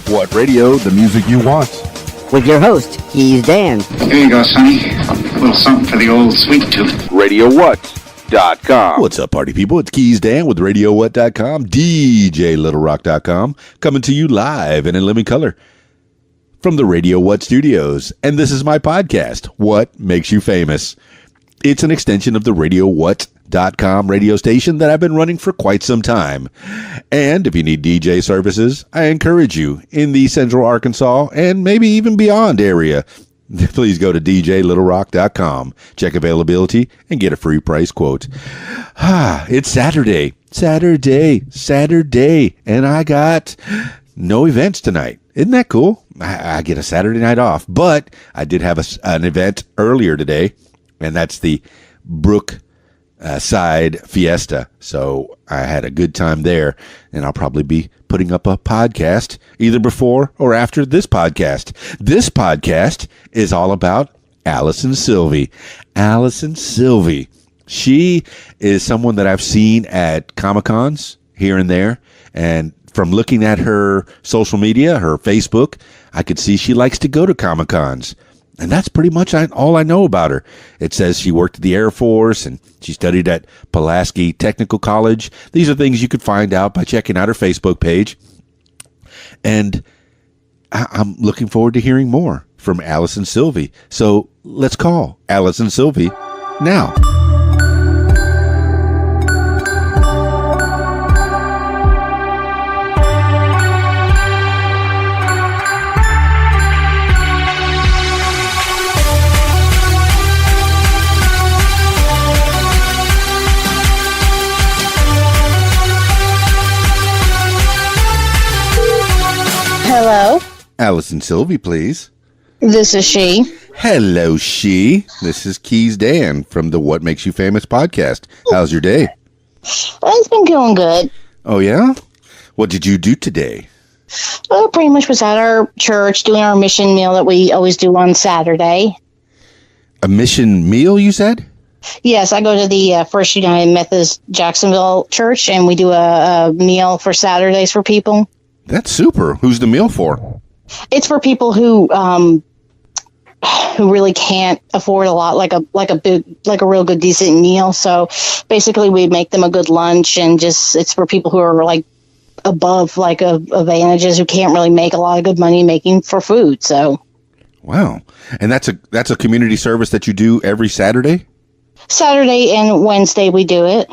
What radio? The music you want. With your host, Keys Dan. Here you go, Sonny. A little something for the old sweet tooth. RadioWhat.com. What's up, party people? It's Keys Dan with RadioWhat.com, DJLittleRock.com, coming to you live and in living color from the Radio What studios. And this is my podcast, What Makes You Famous. It's an extension of the RadioWhat.com radio station that I've been running for quite some time. And if you need DJ services, I encourage you in the Central Arkansas and maybe even beyond area, please go to DJLittleRock.com, check availability, and get a free price quote. It's Saturday, and I got no events tonight. Isn't that cool? I get a Saturday night off, but I did have an event earlier today, and that's the Brook Side Fiesta. So I had a good time there, and I'll probably be putting up a podcast either before or after this podcast. This podcast is all about Alison Silvi. Alison Silvi. She is someone that I've seen at Comic-Cons here and there, and from looking at her social media, her Facebook, I could see she likes to go to Comic-Cons. And that's pretty much all I know about her. It says she worked at the Air Force and she studied at Pulaski Technical College. These are things you could find out by checking out her Facebook page. And I'm looking forward to hearing more from Alison Silvi. So let's call Alison Silvi now. Hello. Alison Silvi, please. This is she. Hello, she. This is Keys Dan from the What Makes You Famous podcast. How's your day? It's been going good. Oh, yeah? What did you do today? Well, pretty much was at our church doing our mission meal that we always do on Saturday. A mission meal, you said? Yes, I go to the First United Methodist Jacksonville Church, and we do a meal for Saturdays for people. That's super. Who's the meal for? It's for people who really can't afford a lot, like a real good decent meal. So basically, we make them a good lunch, and it's for people who are like above advantages who can't really make a lot of good money making for food. So, wow, and that's a community service that you do every Saturday. Saturday and Wednesday we do it.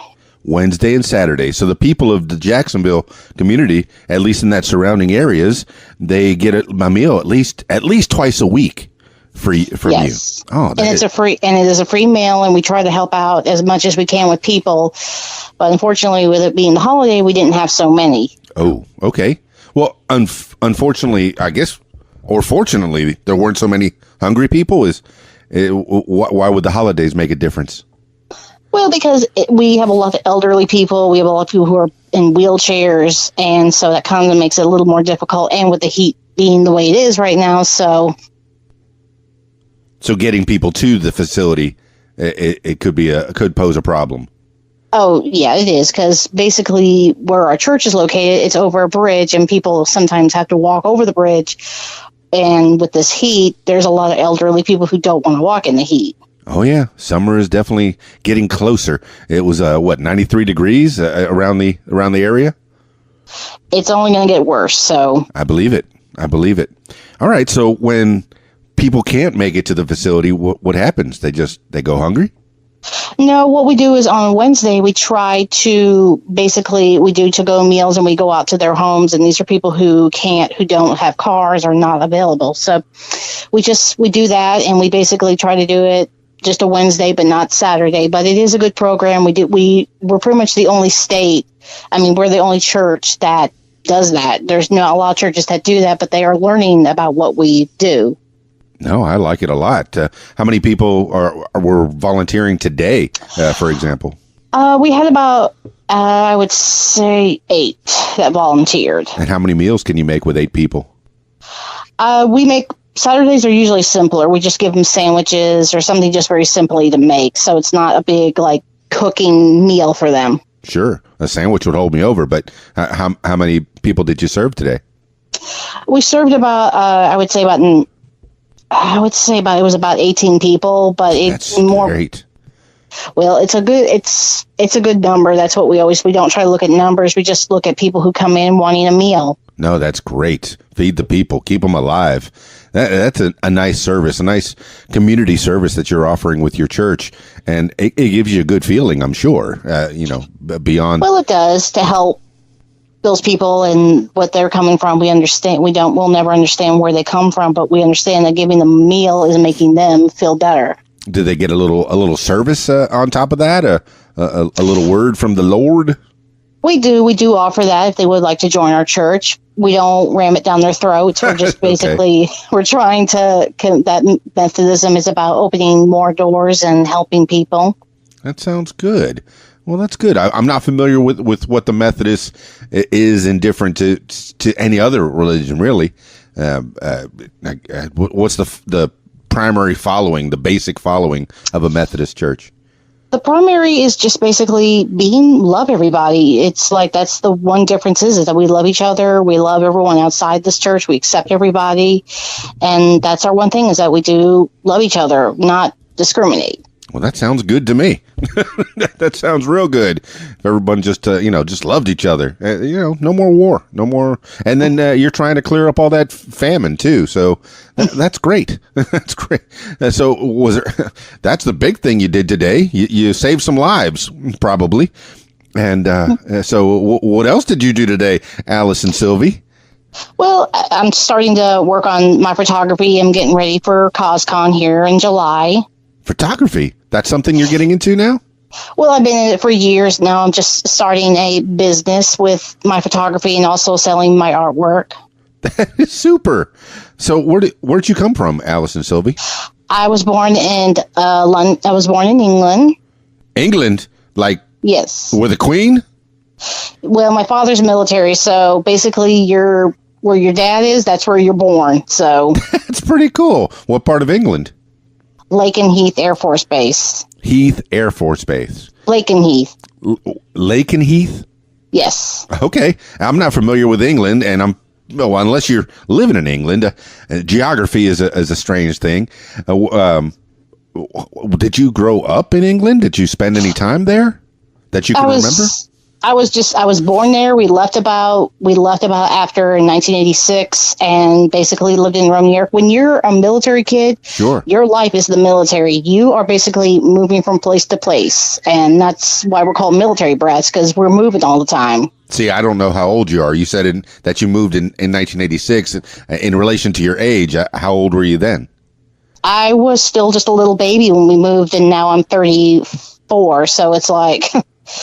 Wednesday and Saturday. So the people of the Jacksonville community, at least in that surrounding areas, they get a meal at least twice a week free from yes. You. Oh, and it is a free meal, and we try to help out as much as we can with people. But unfortunately, with it being the holiday, we didn't have so many. Oh, okay. Well, unfortunately, I guess, or fortunately, there weren't so many hungry people. Why would the holidays make a difference? Well, because we have a lot of elderly people. We have a lot of people who are in wheelchairs. And so that kind of makes it a little more difficult. And with the heat being the way it is right now. So getting people to the facility, it could pose a problem. Oh, yeah, it is. Because basically where our church is located, it's over a bridge, and people sometimes have to walk over the bridge. And with this heat, there's a lot of elderly people who don't want to walk in the heat. Oh, yeah. Summer is definitely getting closer. It was, 93 degrees around the area? It's only going to get worse, so. I believe it. All right. So when people can't make it to the facility, what happens? They go hungry? No, what we do is on Wednesday, we try to we do to-go meals, and we go out to their homes. And these are people who don't have cars or not available. So we do that, and we basically try to do it just a Wednesday, but not Saturday. But it is a good program. We're pretty much the only state. I mean, we're the only church that does that. There's not a lot of churches that do that, but they are learning about what we do. No, I like it a lot. How many people were volunteering today, for example? We had about, I would say 8 that volunteered. And how many meals can you make with 8 people? Saturdays are usually simpler. We just give them sandwiches or something just very simply to make. So it's not a big, cooking meal for them. Sure. A sandwich would hold me over, but how many people did you serve today? We served about, it was about 18 people, but it's That's more. great. Well, it's a good number. That's what we don't try to look at numbers. We just look at people who come in wanting a meal. No, that's great. Feed the people, keep them alive. That's a nice service, a nice community service that you're offering with your church, and it gives you a good feeling, I'm sure. Beyond. Well, it does to help those people and what they're coming from. We understand. We'll never understand where they come from, but we understand that giving them a meal is making them feel better. Do they get a little service on top of that? A little word from the Lord? We do offer that if they would like to join our church. We don't ram it down their throats. We're just basically, we're trying that Methodism is about opening more doors and helping people. That sounds good. Well, that's good. I'm not familiar with what the Methodist is indifferent to any other religion, really. What's the primary following, the basic following of a Methodist church? The primary is just basically love everybody. It's like that's the one difference is that we love each other. We love everyone outside this church. We accept everybody. And that's our one thing is that we do love each other, not discriminate. Well, that sounds good to me. That sounds real good. If everyone just loved each other, no more war, no more. And then you're trying to clear up all that famine too. So that's great. That's great. So that's the big thing you did today. You saved some lives, probably. And so what else did you do today, Alison Silvi? Well, I'm starting to work on my photography. I'm getting ready for CosCon here in July. Photography. That's something you're getting into now? Well, I've been in it for years now. I'm just starting a business with my photography and also selling my artwork. That is super. So where'd you come from, Alison Silvi? I was born in London. I was born in England. England? Like yes. With the Queen? Well, my father's military, so basically where your dad is, that's where you're born. So that's pretty cool. What part of England? Lakenheath Air Force Base. Heath Air Force Base. Lakenheath. Lakenheath? Yes. Okay. I'm not familiar with England, and unless you're living in England, geography is a strange thing. Did you grow up in England? Did you spend any time there that you can remember? I was born there. We left about after 1986 and basically lived in Rome, New York. When you're a military kid, sure, your life is the military. You are basically moving from place to place. And that's why we're called military brats, because we're moving all the time. See, I don't know how old you are. You said that you moved in 1986. In relation to your age, how old were you then? I was still just a little baby when we moved, and now I'm 34. So it's like...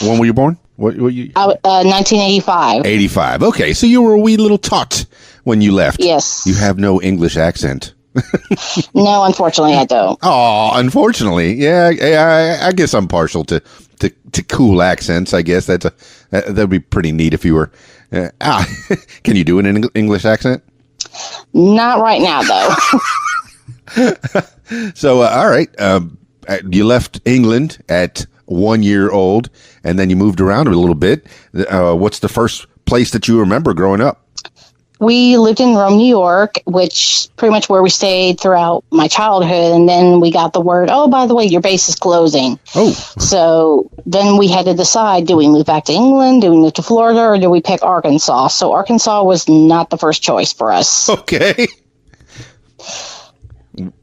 When were you born? What you? 1985. 85. Okay, so you were a wee little tot when you left. Yes. You have no English accent. No, unfortunately, I don't. Oh, unfortunately, yeah. I guess I'm partial to cool accents. I guess that'd be pretty neat if you were. Can you do an English accent? Not right now, though. So, all right. You left England at 1 year old, and then you moved around a little bit. What's the first place that you remember growing up? We lived in Rome, New York, which pretty much where we stayed throughout my childhood. And then we got the word, oh, by the way, your base is closing. Oh. So then we had to decide, do we move back to England? Do we move to Florida? Or do we pick Arkansas? So Arkansas was not the first choice for us. Okay.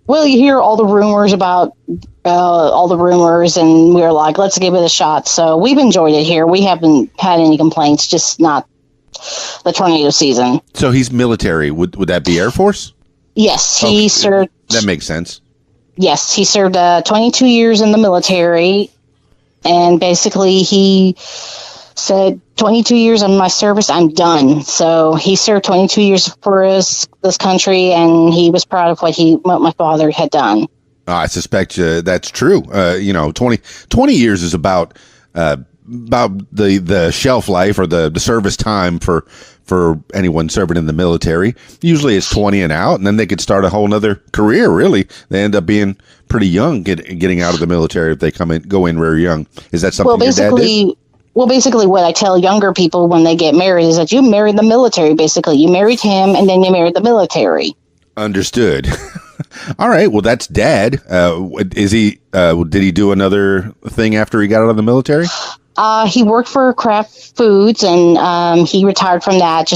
Well, you hear all the rumors about and we were like, let's give it a shot. So we've enjoyed it here. We haven't had any complaints, just not the tornado season. So he's military. Would that be Air Force? Yes, he served. That makes sense. Yes, he served 22 years in the military, and basically he said, 22 years in my service, I'm done. So he served 22 years for this country, and he was proud of what my father had done. I suspect that's true. 20 years is about the shelf life or the service time for anyone serving in the military. Usually it's 20 and out, and then they could start a whole nother career, really. They end up being pretty young getting out of the military if they go in very young. Is that something your dad did? Well, basically, what I tell younger people when they get married is that you married the military. Basically, you married him, and then you married the military. Understood. All right. Well, that's Dad. Is he? Did he do another thing after he got out of the military? He worked for Kraft Foods, and he retired from that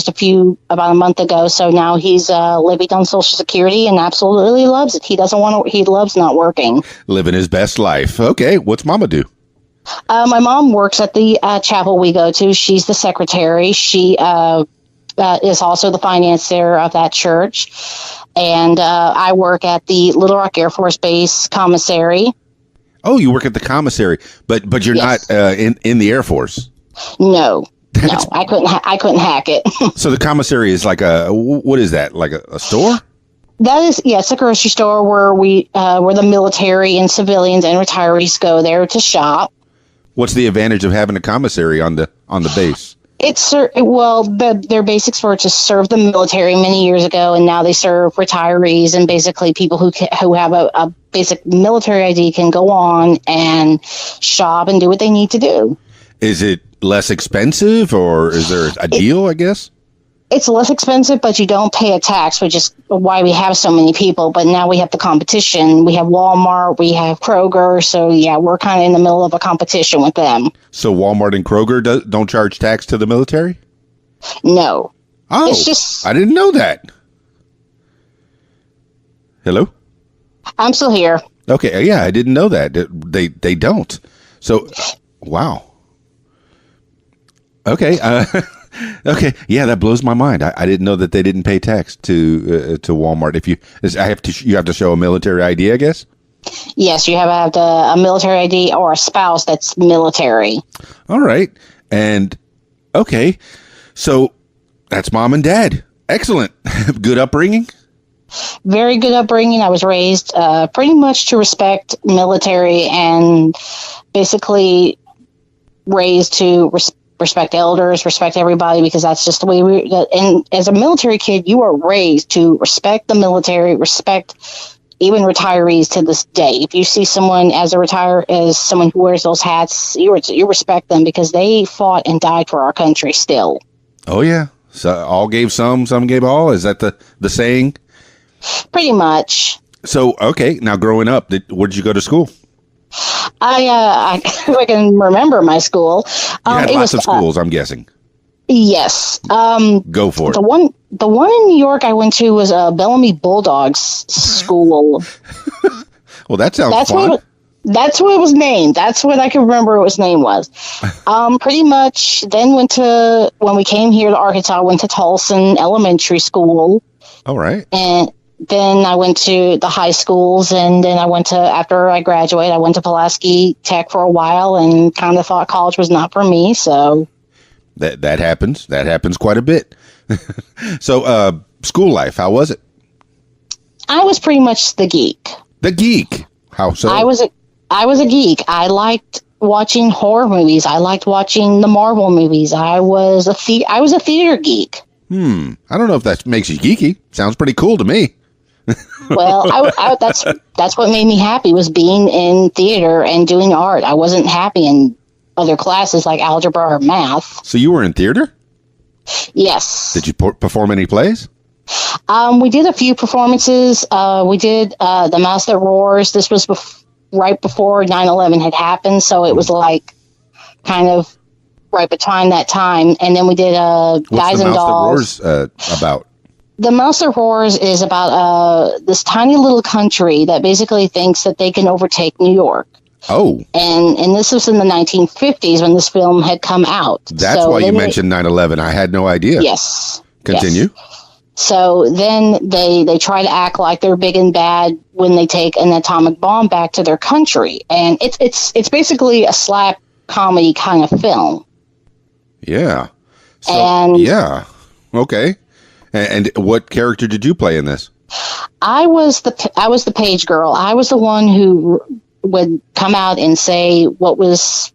about a month ago. So now he's living on Social Security and absolutely loves it. He doesn't want to. He loves not working. Living his best life. Okay. What's Mama do? My mom works at the chapel we go to. She's the secretary. She is also the financier of that church. And I work at the Little Rock Air Force Base commissary. Oh, you work at the commissary, but you're Yes. not in the Air Force. No, I couldn't hack it. So the commissary is like what is that? Like a store? That is, it's a grocery store where the military and civilians and retirees go there to shop. What's the advantage of having a commissary on the base? Their basics were to serve the military many years ago, and now they serve retirees and basically people who have a basic military ID can go on and shop and do what they need to do. Is it less expensive, or is there a deal, I guess? It's less expensive, but you don't pay a tax, which is why we have so many people. But now we have the competition. We have Walmart, we have Kroger. So, yeah, we're kind of in the middle of a competition with them. So Walmart and Kroger don't charge tax to the military? No. Oh, It's just, I didn't know that. Hello? I'm still here. Okay, yeah, I didn't know that. They don't. So, wow. Okay, okay, yeah, that blows my mind. I didn't know that they didn't pay tax to Walmart. You have to show a military ID, I guess. Yes, you have to have a military ID or a spouse that's military. All right, and okay, so that's Mom and Dad. Excellent, good upbringing. Very good upbringing. I was raised pretty much to respect military and basically raised to respect elders, respect everybody, because that's just the way and as a military kid, you are raised to respect the military, respect even retirees to this day. If you see someone as someone who wears those hats, you respect them because they fought and died for our country still. Oh yeah, so all gave some gave all. Is that the saying? Pretty much. So okay, now growing up, where did you go to school? I can remember my school. You had lots of schools, I'm guessing. Yes. Go for it. The one in New York I went to was Bellamy Bulldogs School. Well, that sounds fun. That's what it was named. That's what I can remember what its name was. Pretty much then when we came here to Arkansas, I went to Tolson Elementary School. All right. And then I went to the high schools, and then after I graduated, I went to Pulaski Tech for a while and kind of thought college was not for me. So that happens. That happens quite a bit. So school life, how was it? I was pretty much the geek. The geek. How so? I was a geek. I liked watching horror movies. I liked watching the Marvel movies. I was a theater geek. I don't know if that makes you geeky. Sounds pretty cool to me. Well, that's what made me happy, was being in theater and doing art. I wasn't happy in other classes like algebra or math. So you were in theater? Yes. Did you perform any plays? We did a few performances. We did The Mouse That Roars. This was right before 9/11 had happened, so it was like kind of right between that time. And then we did Guys and Dolls. What's The Mouse That Roars about? The Mouse That Roars is about this tiny little country that basically thinks that they can overtake New York. Oh. And this was in the 1950s when this film had come out. That's why you mentioned 9/11. I had no idea. Yes. Continue. Yes. So then they try to act like they're big and bad when they take an atomic bomb back to their country. And it's basically a slap comedy kind of film. Yeah. So, And yeah. Okay. And what character did you play in this? I was the page girl. I was the one who would come out and say what was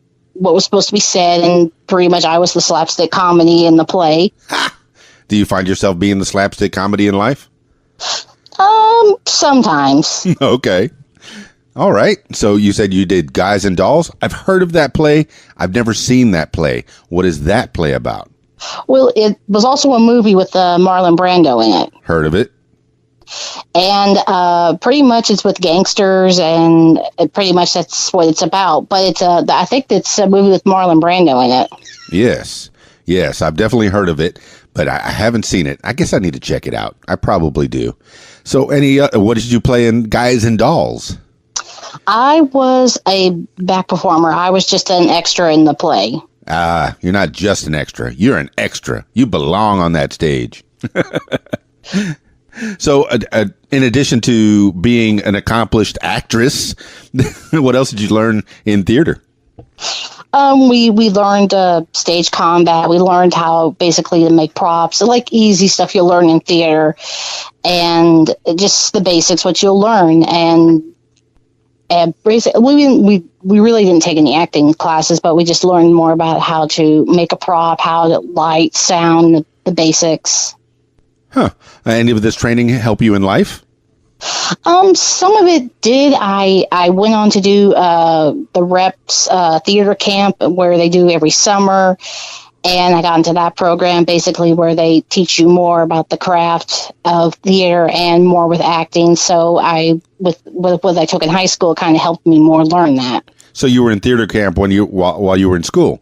supposed to be said, and pretty much I was the slapstick comedy in the play. Do you find yourself being the slapstick comedy in life? Sometimes. Okay. All right. So you said you did Guys and Dolls. I've heard of that play. I've never seen that play. What is that play about? Well, it was also a movie with Marlon Brando in it. Heard of it. And pretty much it's with gangsters, and pretty much that's what it's about. But it's I think it's a movie with Marlon Brando in it. Yes. Yes, I've definitely heard of it, but I haven't seen it. I guess I need to check it out. I probably do. So what did you play in Guys and Dolls? I was a back performer. I was just an extra in the play. You're not just an extra. You're an extra. You belong on that stage. So in addition to being an accomplished actress, what else did you learn in theater? We learned stage combat. We learned how basically to make props, like easy stuff you'll learn in theater, and just the basics, what you'll learn. And basically, we really didn't take any acting classes, but we just learned more about how to make a prop, how to light, sound, the basics. Huh. Any of this training help you in life? Some of it did. I went on to do the Reps theater camp where they do every summer, and I got into that program basically where they teach you more about the craft of theater and more with acting. So with what I took in high school, kind of helped me more learn that. So you were in theater camp while you were in school?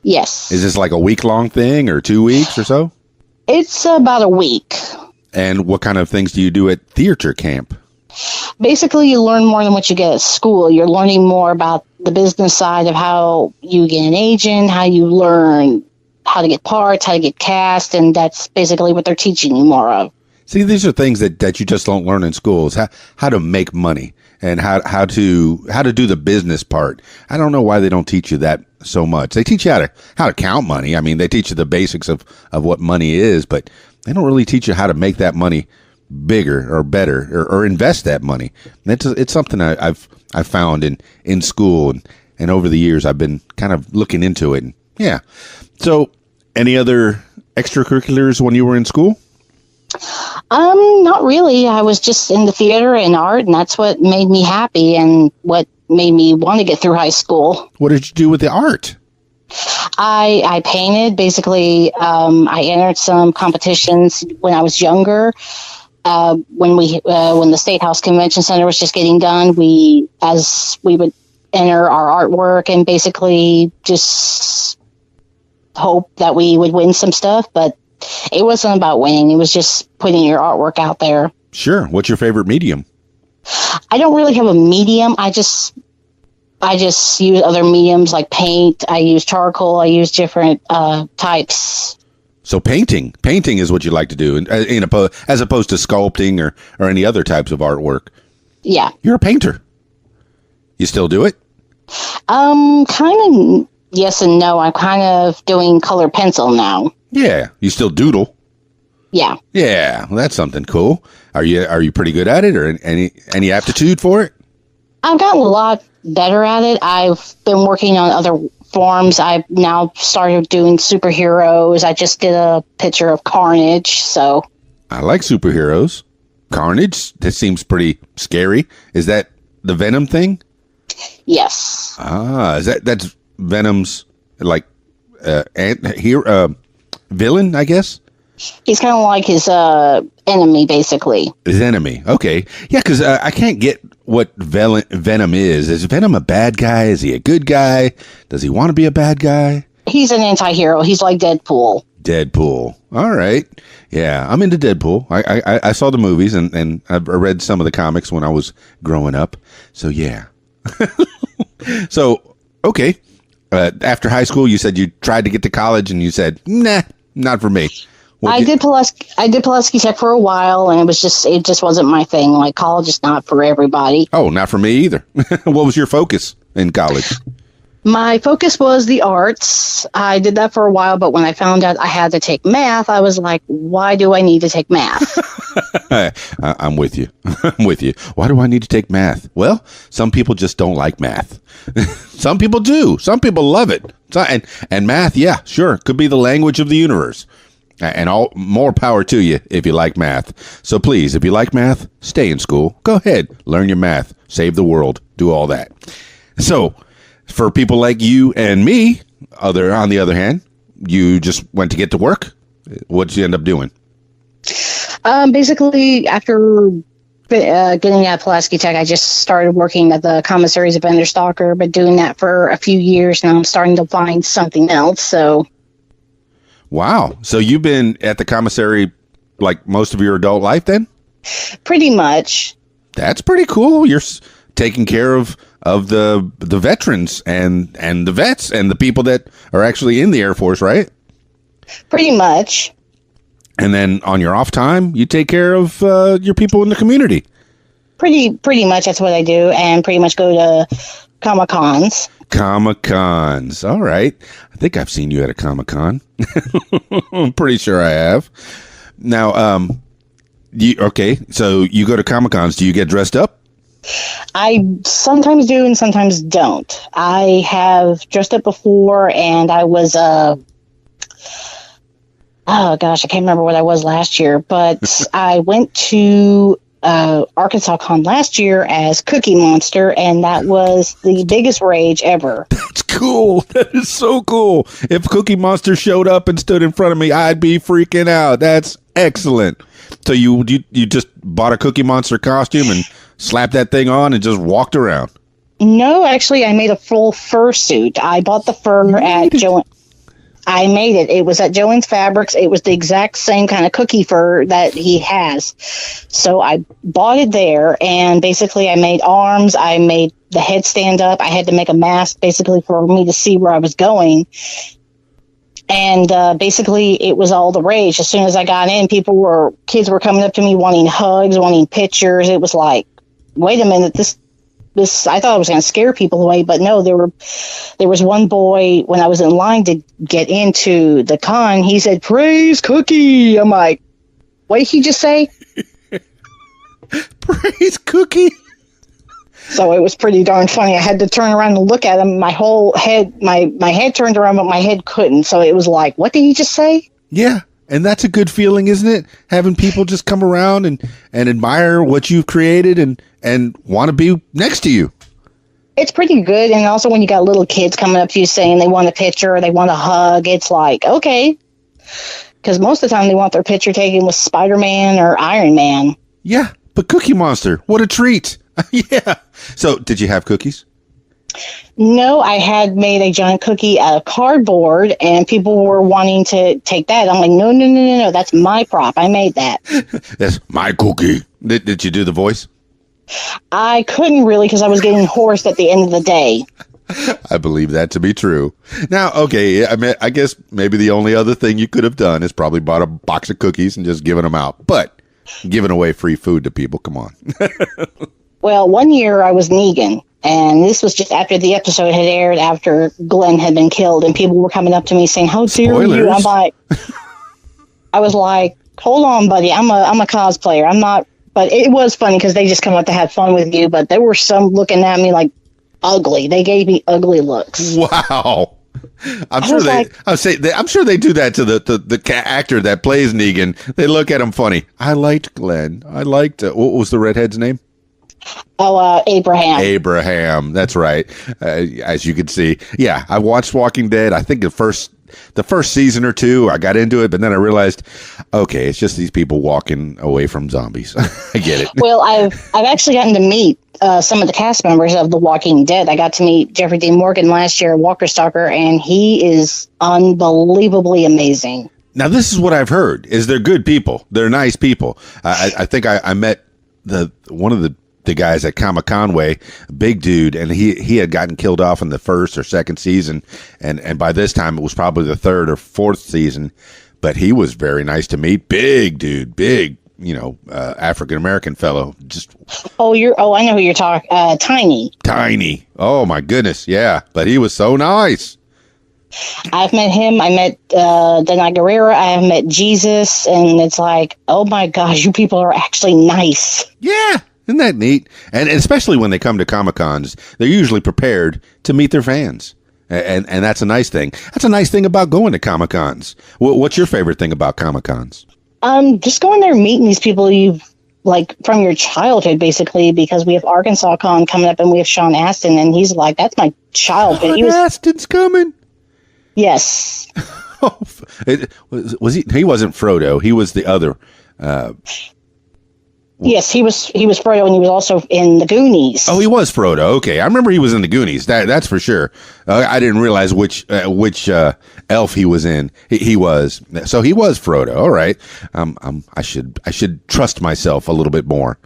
Yes. Is this like a week-long thing or 2 weeks or so? It's about a week. And what kind of things do you do at theater camp? Basically, you learn more than what you get at school. You're learning more about the business side of how you get an agent, how you learn how to get parts, how to get cast, and that's basically what they're teaching you more of. See, these are things that you just don't learn in schools. How to make money and how to do the business part. I don't know why they don't teach you that so much. They teach you how to count money. I mean, they teach you the basics of what money is, but they don't really teach you how to make that money bigger or better or invest that money. It's something I've found in school and over the years I've been kind of looking into it. And yeah. So, any other extracurriculars when you were in school? Not really. I was just in the theater and art, and that's what made me happy and what made me want to get through high school. What did you do with the art? I painted. Basically, I entered some competitions when I was younger. When the State House Convention Center was just getting done, we would enter our artwork and basically just hope that we would win some stuff. But it wasn't about winning. It was just putting your artwork out there. Sure. What's your favorite medium? I don't really have a medium. I just use other mediums like paint. I use charcoal. I use different types. So painting is what you like to do, as opposed to sculpting or any other types of artwork. Yeah. You're a painter. You still do it? Kind of yes and no. I'm kind of doing color pencil now. Yeah. You still doodle? Yeah. Yeah. Well, that's something cool. Are you pretty good at it, or any aptitude for it? I've gotten a lot better at it. I've been working on other forms. I've now started doing superheroes. I just did a picture of Carnage. So I like superheroes. Carnage, that seems pretty scary. Is that the Venom thing? Yes. That's Venom's like villain, I guess? He's kind of like his enemy, basically. His enemy. Okay. Yeah, because I can't get what Venom is. Is Venom a bad guy? Is he a good guy? Does he want to be a bad guy? He's an anti-hero. He's like Deadpool. Deadpool. All right. Yeah, I'm into Deadpool. I saw the movies and I read some of the comics when I was growing up. So, yeah. So, okay. After high school, you said you tried to get to college and you said, nah, not for me. I did Pulaski Tech for a while, and it just wasn't my thing. Like, college is not for everybody. Oh, not for me either. What was your focus in college? My focus was the arts. I did that for a while, but when I found out I had to take math, I was like, why do I need to take math? I'm with you. I'm with you. Why do I need to take math? Well, some people just don't like math. Some people do. Some people love it. And math, yeah, sure, could be the language of the universe. And all more power to you if you like math. So please, if you like math, stay in school. Go ahead, learn your math, save the world, do all that. So for people like you and me, on the other hand, you just went to get to work. What'd you end up doing? Basically, after getting out of Pulaski Tech, I just started working at the commissaries of vendor stalker, but doing that for a few years, and I'm starting to find something else. So. Wow. So you've been at the commissary like most of your adult life then? Pretty much. That's pretty cool. You're taking care of the veterans and the vets and the people that are actually in the Air Force, right? Pretty much. And then on your off time, you take care of your people in the community. Pretty much that's what I do, and pretty much go to Comic-Cons. Comic-Cons. All right. I think I've seen you at a Comic-Con. I'm pretty sure I have. Now, okay, so you go to Comic-Cons. Do you get dressed up? I sometimes do and sometimes don't. I have dressed up before, and I was, oh gosh, I can't remember what I was last year, but I went to Arkansas Con last year as Cookie Monster, and that was the biggest rage ever. That's cool. That is so cool. If Cookie Monster showed up and stood in front of me, I'd be freaking out. That's excellent. So you just bought a Cookie Monster costume and slapped that thing on and just walked around? No, actually, I made a full fursuit. I bought the fur at Joanne. I made it. It was at Joanne's Fabrics. It was the exact same kind of cookie fur that he has. So I bought it there, and basically I made arms. I made the head stand up. I had to make a mask basically for me to see where I was going. And basically it was all the rage. As soon as I got in, kids were coming up to me wanting hugs, wanting pictures. It was like, wait a minute, this I thought I was going to scare people away, but no, there was one boy when I was in line to get into the con. He said, "Praise Cookie." I'm like, what did he just say? Praise Cookie. So it was pretty darn funny. I had to turn around and look at him. My whole head, my head turned around, but my head couldn't. So it was like, what did he just say? Yeah. And that's a good feeling, isn't it? Having people just come around and admire what you've created and want to be next to you. It's pretty good. And also when you got little kids coming up to you saying they want a picture or they want a hug, it's like, okay. Because most of the time they want their picture taken with Spider-Man or Iron Man. Yeah, but Cookie Monster, what a treat. Yeah. So did you have cookies? No, I had made a giant cookie out of cardboard, and people were wanting to take that. I'm like, no, that's my prop. I made that. That's my cookie. Did you do the voice? I couldn't really because I was getting hoarse at the end of the day. I believe that to be true. Now, okay, I guess maybe the only other thing you could have done is probably bought a box of cookies and just given them out. But giving away free food to people, come on. Well, one year I was Negan. And this was just after the episode had aired, after Glenn had been killed, and people were coming up to me saying, "How dare you?" I'm like, I was like, "Hold on, buddy. I'm a cosplayer. I'm not." But it was funny because they just come up to have fun with you. But there were some looking at me like ugly. They gave me ugly looks. Wow. I'm sure they do that to the actor that plays Negan. They look at him funny. I liked Glenn. I liked what was the redhead's name? Oh, Abraham. Abraham, that's right. As you can see, yeah, I watched Walking Dead. I think the first season or two, I got into it, but then I realized, okay, it's just these people walking away from zombies. I get it. Well, I've actually gotten to meet some of the cast members of The Walking Dead. I got to meet Jeffrey Dean Morgan last year, Walker Stalker, and he is unbelievably amazing. Now, this is what I've heard: is they're good people, they're nice people. I think I met one of the guys at Comic Conway, big dude, and he had gotten killed off in the first or second season, and by this time it was probably the third or fourth season, but he was very nice to meet. Big dude, big, African American fellow. Just I know who you're talking. Tiny. Oh my goodness, yeah, but he was so nice. I've met him. I met Denai Guerrero. I have met Jesus, and it's like, oh my gosh, you people are actually nice. Yeah. Isn't that neat? And especially when they come to Comic-Cons, they're usually prepared to meet their fans. And that's a nice thing. That's a nice thing about going to Comic-Cons. What's your favorite thing about Comic-Cons? Just going there and meeting these people you've like from your childhood, basically, because we have Arkansas Con coming up and we have Sean Astin, and he's like, that's my childhood. Sean Astin's coming. Yes. Was he? He wasn't Frodo. He was the other. Yes, he was Frodo, and he was also in the Goonies. Oh, he was Frodo. Okay, I remember he was in the Goonies. That's for sure. I didn't realize which elf he was in. He was. So he was Frodo. All right. I should trust myself a little bit more.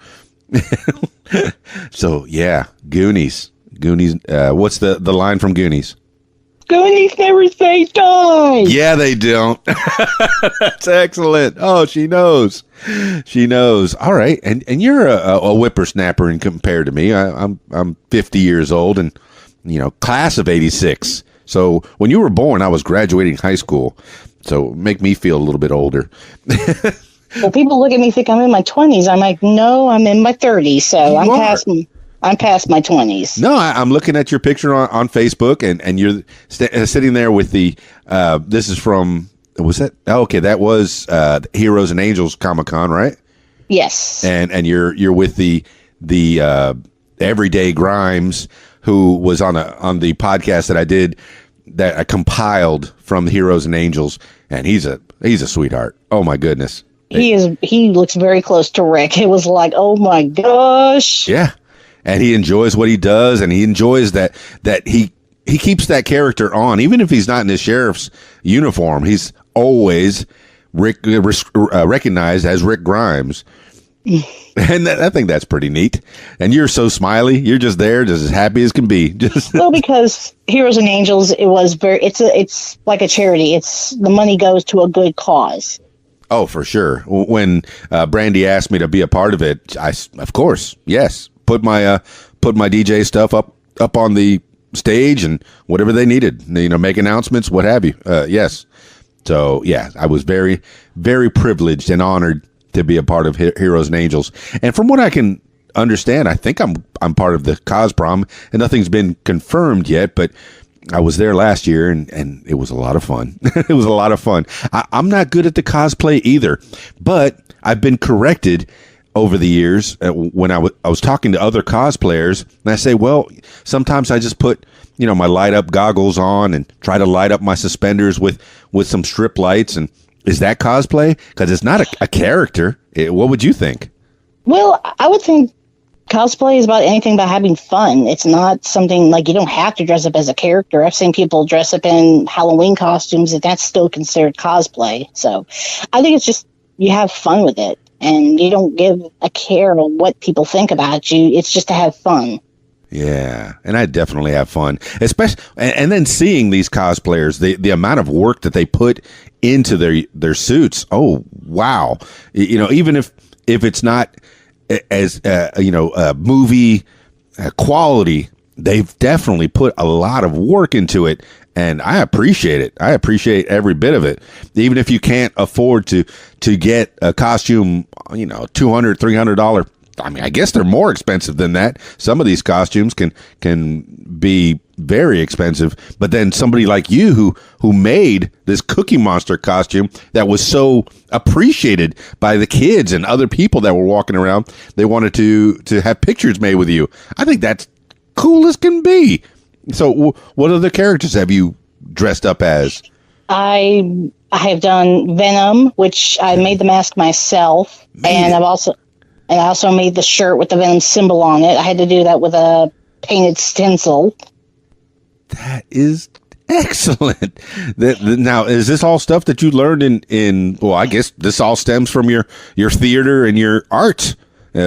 So yeah, Goonies. What's the line from Goonies? Goonies never say die. Yeah, they don't. That's excellent. Oh, she knows. She knows. All right, and you're a whippersnapper and compared to me. I'm 50 years old, and class of '86. So when you were born, I was graduating high school. So make me feel a little bit older. Well, people look at me think I'm in my 20s. I'm like, no, I'm in my 30s. So I'm past my 20s. No, I'm looking at your picture on Facebook, and you're sitting there with the. This is from. Was that? Oh, okay, that was Heroes and Angels Comic-Con, right? Yes. And you're with the Everyday Grimes, who was on the podcast that I did that I compiled from the Heroes and Angels, and he's a sweetheart. Oh my goodness. He looks very close to Rick. It was like, oh my gosh. Yeah. And he enjoys what he does, and he enjoys that he keeps that character on, even if he's not in his sheriff's uniform. He's always recognized as Rick Grimes, and I think that's pretty neat. And you're so smiley; you're just there, just as happy as can be. Well, because Heroes and Angels, it's like a charity. The money goes to a good cause. Oh, for sure. When Brandy asked me to be a part of it, I of course, yes. Put my DJ stuff up on the stage and whatever they needed, make announcements, what have you. Yes. So yeah, I was very, very privileged and honored to be a part of Heroes and Angels. And from what I can understand, I think I'm part of the Cosprom, and nothing's been confirmed yet, but I was there last year and it was a lot of fun. It was a lot of fun. I'm not good at the cosplay either, but I've been corrected over the years when I was talking to other cosplayers, and I say, well, sometimes I just put my light up goggles on and try to light up my suspenders with some strip lights. And is that cosplay? Because it's not a character. What would you think? Well, I would think cosplay is about anything but having fun. It's not something like you don't have to dress up as a character. I've seen people dress up in Halloween costumes, and that's still considered cosplay. So I think it's just you have fun with it. And you don't give a care on what people think about you. It's just to have fun. Yeah, and I definitely have fun, especially, and then seeing these cosplayers, the amount of work that they put into their suits. Oh wow, even if it's not as movie quality, they've definitely put a lot of work into it. And I appreciate it. I appreciate every bit of it. Even if you can't afford to get a costume, $200, $300. I mean, I guess they're more expensive than that. Some of these costumes can be very expensive. But then somebody like you who made this Cookie Monster costume that was so appreciated by the kids and other people that were walking around, they wanted to have pictures made with you. I think that's cool as can be. So what other characters have you dressed up as? I have done Venom, which I made the mask myself. And I also made the shirt with the Venom symbol on it. I had to do that with a painted stencil. That is excellent. Now, is this all stuff that you learned in well, I guess this all stems from your theater and your art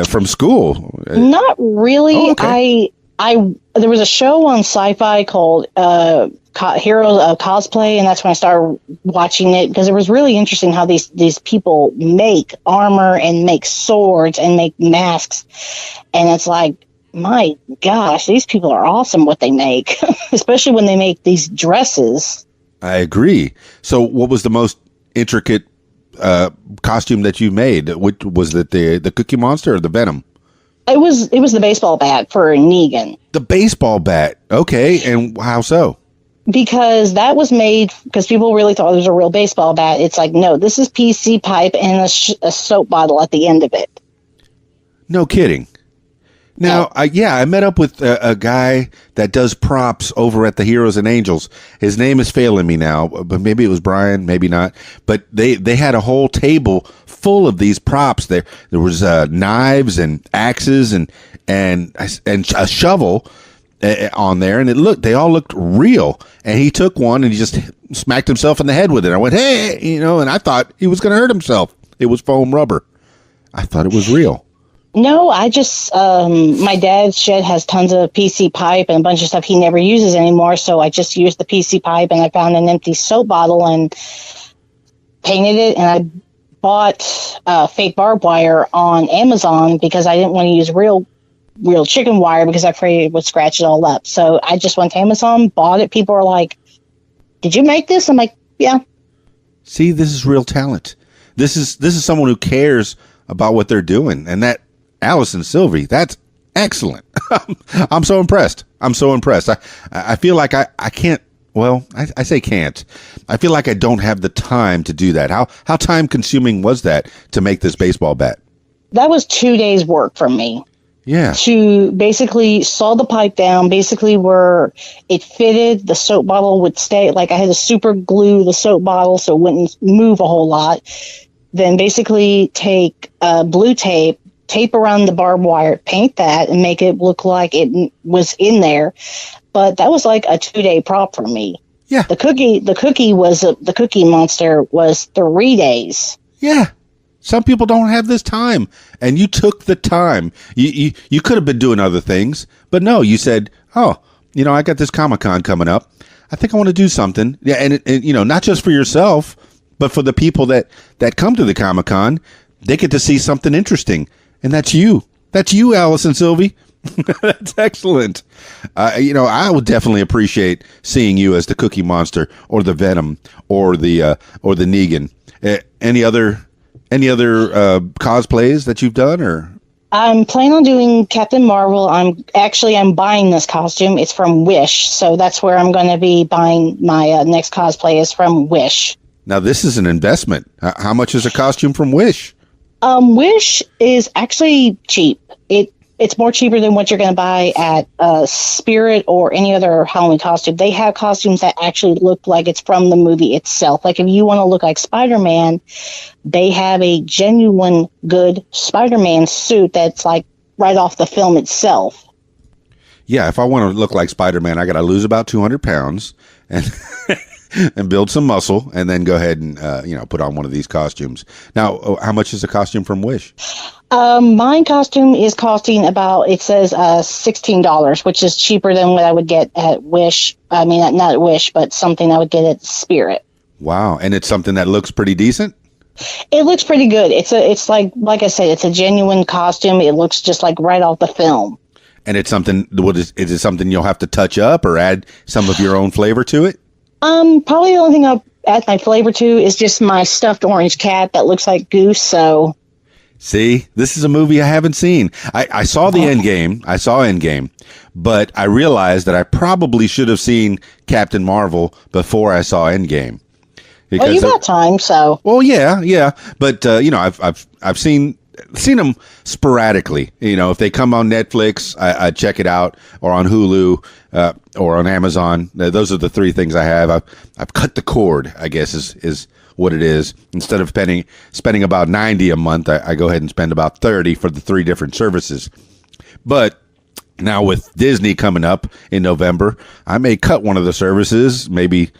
from school? Not really. Oh, okay. There was a show on Sci-Fi called Heroes of Cosplay, and that's when I started watching it because it was really interesting how these people make armor and make swords and make masks, and it's like, my gosh, these people are awesome what they make, especially when they make these dresses. I agree. So what was the most intricate costume that you made? Which was it, the Cookie Monster or the Venom? It was the baseball bat for Negan. The baseball bat. Okay. And how so? because that was made because people really thought it was a real baseball bat. It's like, no, this is PC pipe and a soap bottle at the end of it. No kidding. Now, I met up with a guy that does props over at the Heroes and Angels. His name is failing me now, but maybe it was Brian, maybe not. But they had a whole table full of these props. There was knives and axes and a shovel on there, and they all looked real. And he took one and he just smacked himself in the head with it. I went, hey, and I thought he was going to hurt himself. It was foam rubber. I thought it was real. No, I just, my dad's shed has tons of PC pipe and a bunch of stuff he never uses anymore. So I just used the PC pipe and I found an empty soap bottle and painted it. And I bought fake barbed wire on Amazon because I didn't want to use real chicken wire because I afraid it would scratch it all up. So I just went to Amazon, bought it. People are like, did you make this? I'm like, yeah. See, this is real talent. This is someone who cares about what they're doing. And that Alison Silvi, that's excellent. I'm so impressed. I feel like I can't, well, I say can't. I feel like I don't have the time to do that. How time consuming was that to make this baseball bat? That was 2 days work for me. Yeah. To basically saw the pipe down, basically where it fitted, the soap bottle would stay. Like I had to super glue the soap bottle so it wouldn't move a whole lot. Then basically take blue tape around the barbed wire, paint that, and make it look like it was in there. But that was like a 2-day prop for me. Yeah. The cookie monster was 3 days. Yeah. Some people don't have this time, and you took the time. You could have been doing other things, but no, you said, oh, I got this Comic-Con coming up. I think I want to do something. Yeah. And not just for yourself, but for the people that come to the Comic-Con, they get to see something interesting. And that's you. That's you, Alison Silvi. That's excellent. I would definitely appreciate seeing you as the Cookie Monster or the Venom or the Negan. Any other cosplays that you've done, or? I'm planning on doing Captain Marvel. I'm buying this costume. It's from Wish, so that's where I'm going to be buying my next cosplay is from Wish. Now this is an investment. How much is a costume from Wish? Wish is actually cheap. It's more cheaper than what you're going to buy at Spirit or any other Halloween costume. They have costumes that actually look like it's from the movie itself. Like if you want to look like Spider-Man, they have a genuine good Spider-Man suit that's like right off the film itself. Yeah, if I want to look like Spider-Man, I got to lose about 200 pounds and and build some muscle, and then go ahead and put on one of these costumes. Now, how much is a costume from Wish? My costume is costing about, it says $16, which is cheaper than what I would get at Wish. I mean, not at Wish, but something I would get at Spirit. Wow, and it's something that looks pretty decent? It looks pretty good. It's like I said, it's a genuine costume. It looks just like right off the film. And it's something, is it something you'll have to touch up or add some of your own flavor to it? Probably the only thing I'll add my flavor to is just my stuffed orange cat that looks like Goose, so. See, this is a movie I haven't seen. I saw the Endgame, but I realized that I probably should have seen Captain Marvel before I saw Endgame. Well, you got time, so. Well, yeah, but I've seen them sporadically. If they come on Netflix, I check it out, or on Hulu, or on Amazon. Those are the three things I have. I've cut the cord, I guess is what it is. Instead of spending about $90 a month, I go ahead and spend about $30 for the three different services. But now with Disney coming up in November, I may cut one of the services, maybe,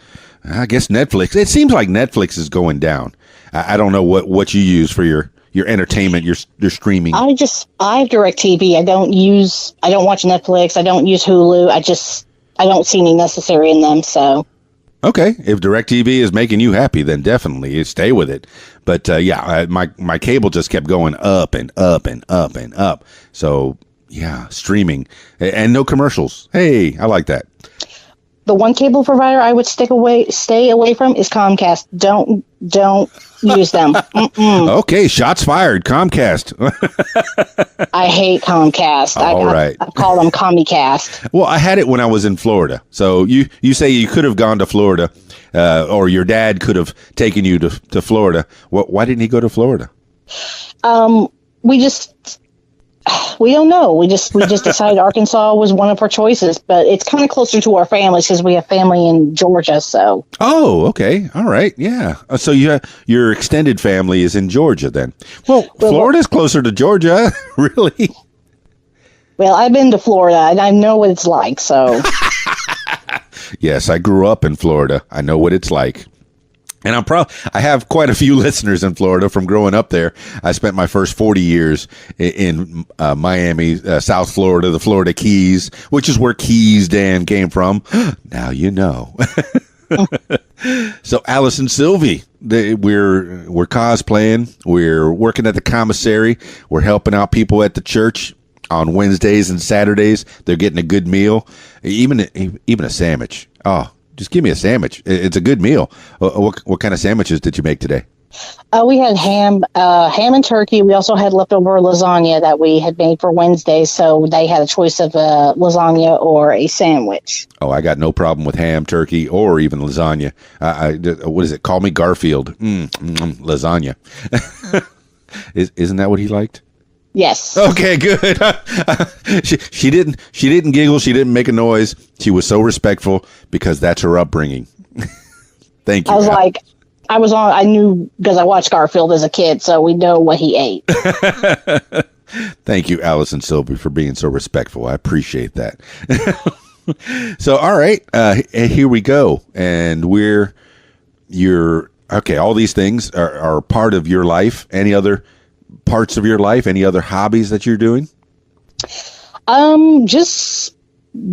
I guess Netflix. It seems like Netflix is going down. I don't know what you use for your entertainment, your streaming. I have DirecTV. I don't watch Netflix. I don't use Hulu. I don't see any necessary in them, so. Okay, if DirecTV is making you happy, then definitely you stay with it. But my cable just kept going up and up and up and up. So yeah, streaming and no commercials. Hey, I like that. The one cable provider I would stay away from is Comcast. Don't use them. Okay, shots fired. Comcast. I hate Comcast. All right. I call them Commicast. Well, I had it when I was in Florida. So you say you could have gone to Florida, or your dad could have taken you to Florida. Why didn't he go to Florida? We don't know. We just decided Arkansas was one of our choices, but it's kind of closer to our family because we have family in Georgia. So. Oh, okay. All right. Yeah. So your extended family is in Georgia then. Well, Florida's closer to Georgia, really. Well, I've been to Florida and I know what it's like. So. Yes, I grew up in Florida. I know what it's like. And I have quite a few listeners in Florida from growing up there. I spent my first 40 years in Miami, South Florida, the Florida Keys, which is where Keys Dan came from. Now you know. So Alison Silvi, we're cosplaying. We're working at the commissary. We're helping out people at the church on Wednesdays and Saturdays. They're getting a good meal, even a sandwich. Oh. Just give me a sandwich. It's a good meal. What kind of sandwiches did you make today? We had ham and turkey. We also had leftover lasagna that we had made for Wednesday. So they had a choice of lasagna or a sandwich. Oh, I got no problem with ham, turkey, or even lasagna. What is it? Call me Garfield. Lasagna. Isn't that what he liked? Yes. Okay, good. She didn't giggle. She didn't make a noise. She was so respectful because that's her upbringing. Thank you. I knew because I watched Garfield as a kid, so we know what he ate. Thank you, Alison Silvi, for being so respectful. I appreciate that. So, all right, here we go. And okay, all these things are part of your life. Any other parts of your life? Any other hobbies that you're doing? Just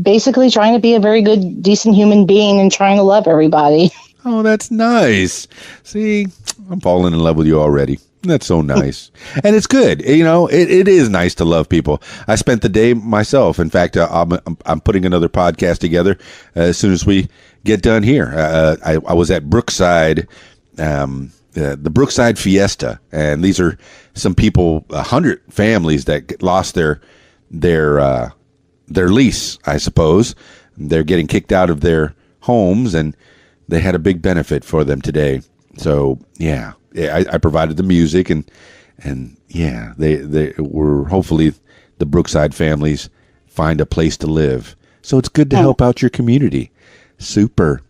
basically trying to be a very good, decent human being and trying to love everybody. Oh, that's nice. See, I'm falling in love with you already. That's so nice. And it's good. You know, it is nice to love people. I spent the day myself. In fact, I'm putting another podcast together as soon as we get done here. I was at Brookside, the Brookside Fiesta, and these are some people, 100 families that lost their lease, I suppose. They're getting kicked out of their homes, and they had a big benefit for them today. So yeah, I provided the music, and yeah, they were, hopefully the Brookside families find a place to live. So it's good to help out your community. Super.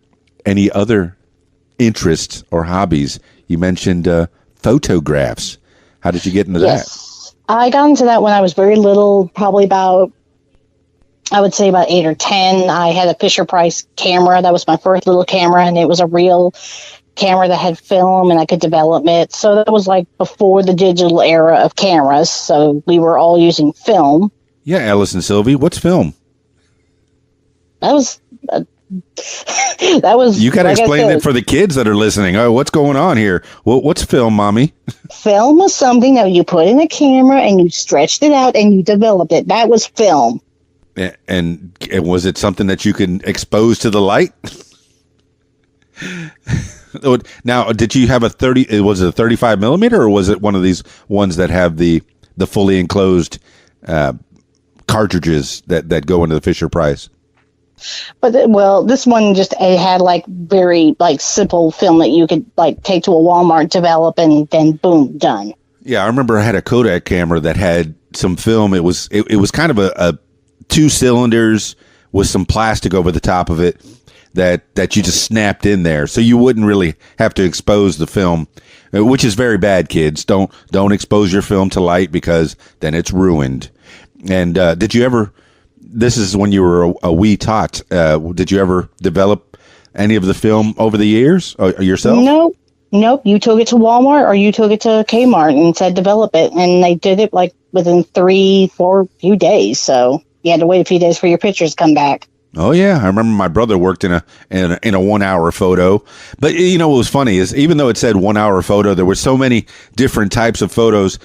Any other interests or hobbies? You mentioned photographs. How did you get into that? I got into that when I was very little, probably about, I would say about 8 or 10. I had a Fisher-Price camera. That was my first little camera, and it was a real camera that had film, and I could develop it. So that was like before the digital era of cameras. So we were all using film. Yeah, Alison Silvi, what's film? That was... You got to explain it for the kids that are listening. Oh, what's going on here? What's film, Mommy? Film was something that you put in a camera and you stretched it out and you developed it. That was film. And was it something that you can expose to the light? Now, did you have was it a 35 millimeter, or was it one of these ones that have the fully enclosed cartridges that go into the Fisher-Price? But this one just had like very like simple film that you could like take to a Walmart, develop, and then boom, done. Yeah, I remember I had a Kodak camera that had some film. It was kind of a 2 cylinders with some plastic over the top of it that you just snapped in there, so you wouldn't really have to expose the film, which is very bad. Kids, don't expose your film to light, because then it's ruined. And did you ever? This is when you were a wee tot. Did you ever develop any of the film over the years yourself? Nope. You took it to Walmart or you took it to Kmart and said develop it, and they did it like within 3-4 few days. So you had to wait a few days for your pictures to come back. Oh yeah, I remember my brother worked in a 1 hour photo. But you know what was funny is, even though it said 1 hour photo, there were so many different types of photos.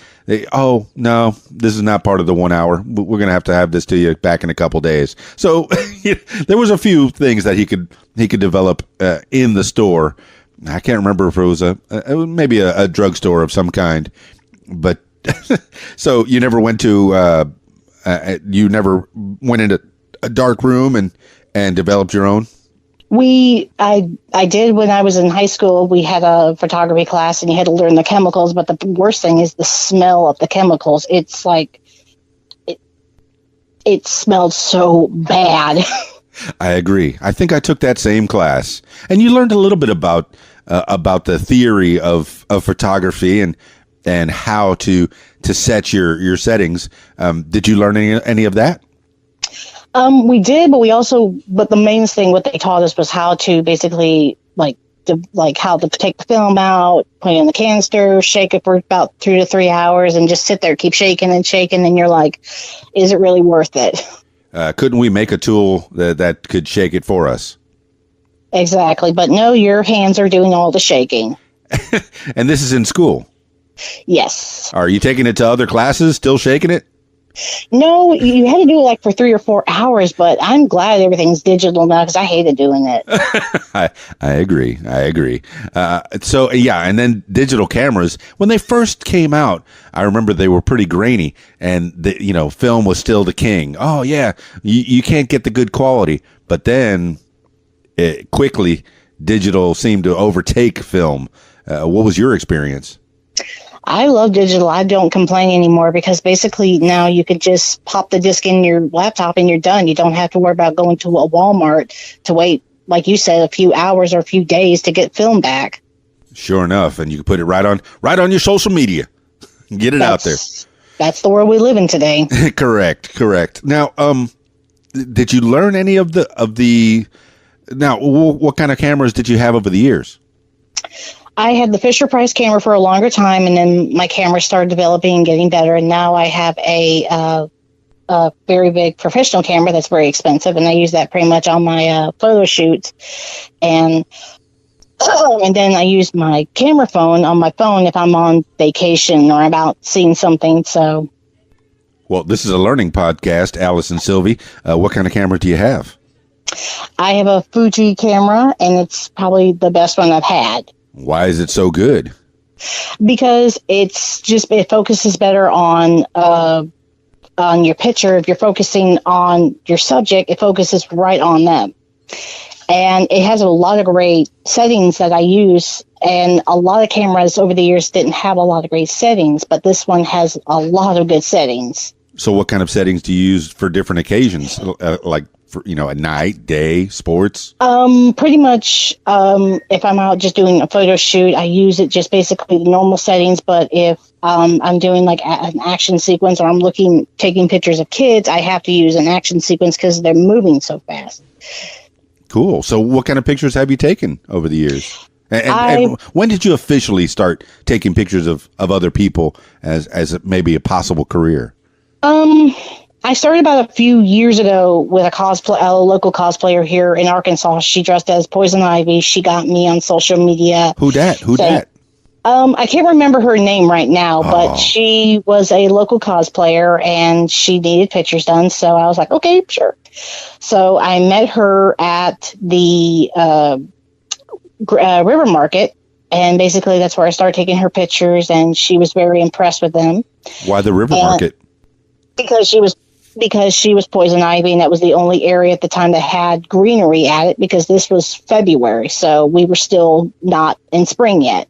Oh no, this is not part of the 1 hour. We're gonna have this to you back in a couple days. So there was a few things that he could develop in the store, I can't remember if it was maybe a drugstore of some kind, but so you never went to you never went into a dark room and developed your own. I did when I was in high school. We had a photography class and you had to learn the chemicals, but the worst thing is the smell of the chemicals. It's like it smelled so bad. I agree. I think I took that same class, and you learned a little bit about the theory of photography and how to set your settings. Did you learn any of that? We did, but the main thing what they taught us was how to basically how to take the film out, put it in the canister, shake it for about 2 to 3 hours, and just sit there, keep shaking and shaking, and you're like, is it really worth it? Couldn't we make a tool that could shake it for us? Exactly, but no, your hands are doing all the shaking. And this is in school? Yes. Are you taking it to other classes, still shaking it? No, you had to do it like for 3 or 4 hours, but I'm glad everything's digital now because I hated doing it. I agree. So yeah, and then digital cameras, when they first came out, I remember they were pretty grainy, and film was still the king. Oh yeah, you can't get the good quality, but then quickly digital seemed to overtake film. What was your experience? I love digital. I don't complain anymore because basically now you can just pop the disc in your laptop and you're done. You don't have to worry about going to a Walmart to wait, like you said, a few hours or a few days to get film back. Sure enough, and you can put it right on your social media. Get it out there. That's the world we live in today. Correct. Now, did you learn any of the? Now, what kind of cameras did you have over the years? I had the Fisher Price camera for a longer time, and then my camera started developing and getting better. And now I have a very big professional camera that's very expensive, and I use that pretty much on my photo shoots. And then I use my camera phone on my phone if I'm on vacation or I'm out seeing something. So, well, this is a learning podcast. Alison Silvi, what kind of camera do you have? I have a Fuji camera, and it's probably the best one I've had. Why is it so good? Because it focuses better on your picture. If you're focusing on your subject, it focuses right on them. And it has a lot of great settings that I use. And a lot of cameras over the years didn't have a lot of great settings, but this one has a lot of good settings. So what kind of settings do you use for different occasions? Like for, at night, day, sports? Pretty much, if I'm out just doing a photo shoot, I use it just basically the normal settings. But if I'm doing like an action sequence or I'm taking pictures of kids, I have to use an action sequence because they're moving so fast. Cool. So what kind of pictures have you taken over the years? And when did you officially start taking pictures of other people as maybe a possible career? I started about a few years ago with a local cosplayer here in Arkansas. She dressed as Poison Ivy. She got me on social media. Who dat? I can't remember her name right now, but she was a local cosplayer and she needed pictures done. So I was like, okay, sure. So I met her at the River Market, and basically that's where I started taking her pictures, and she was very impressed with them. Why the River Market? Because she was Poison Ivy, and that was the only area at the time that had greenery at it, because this was February, so we were still not in spring yet.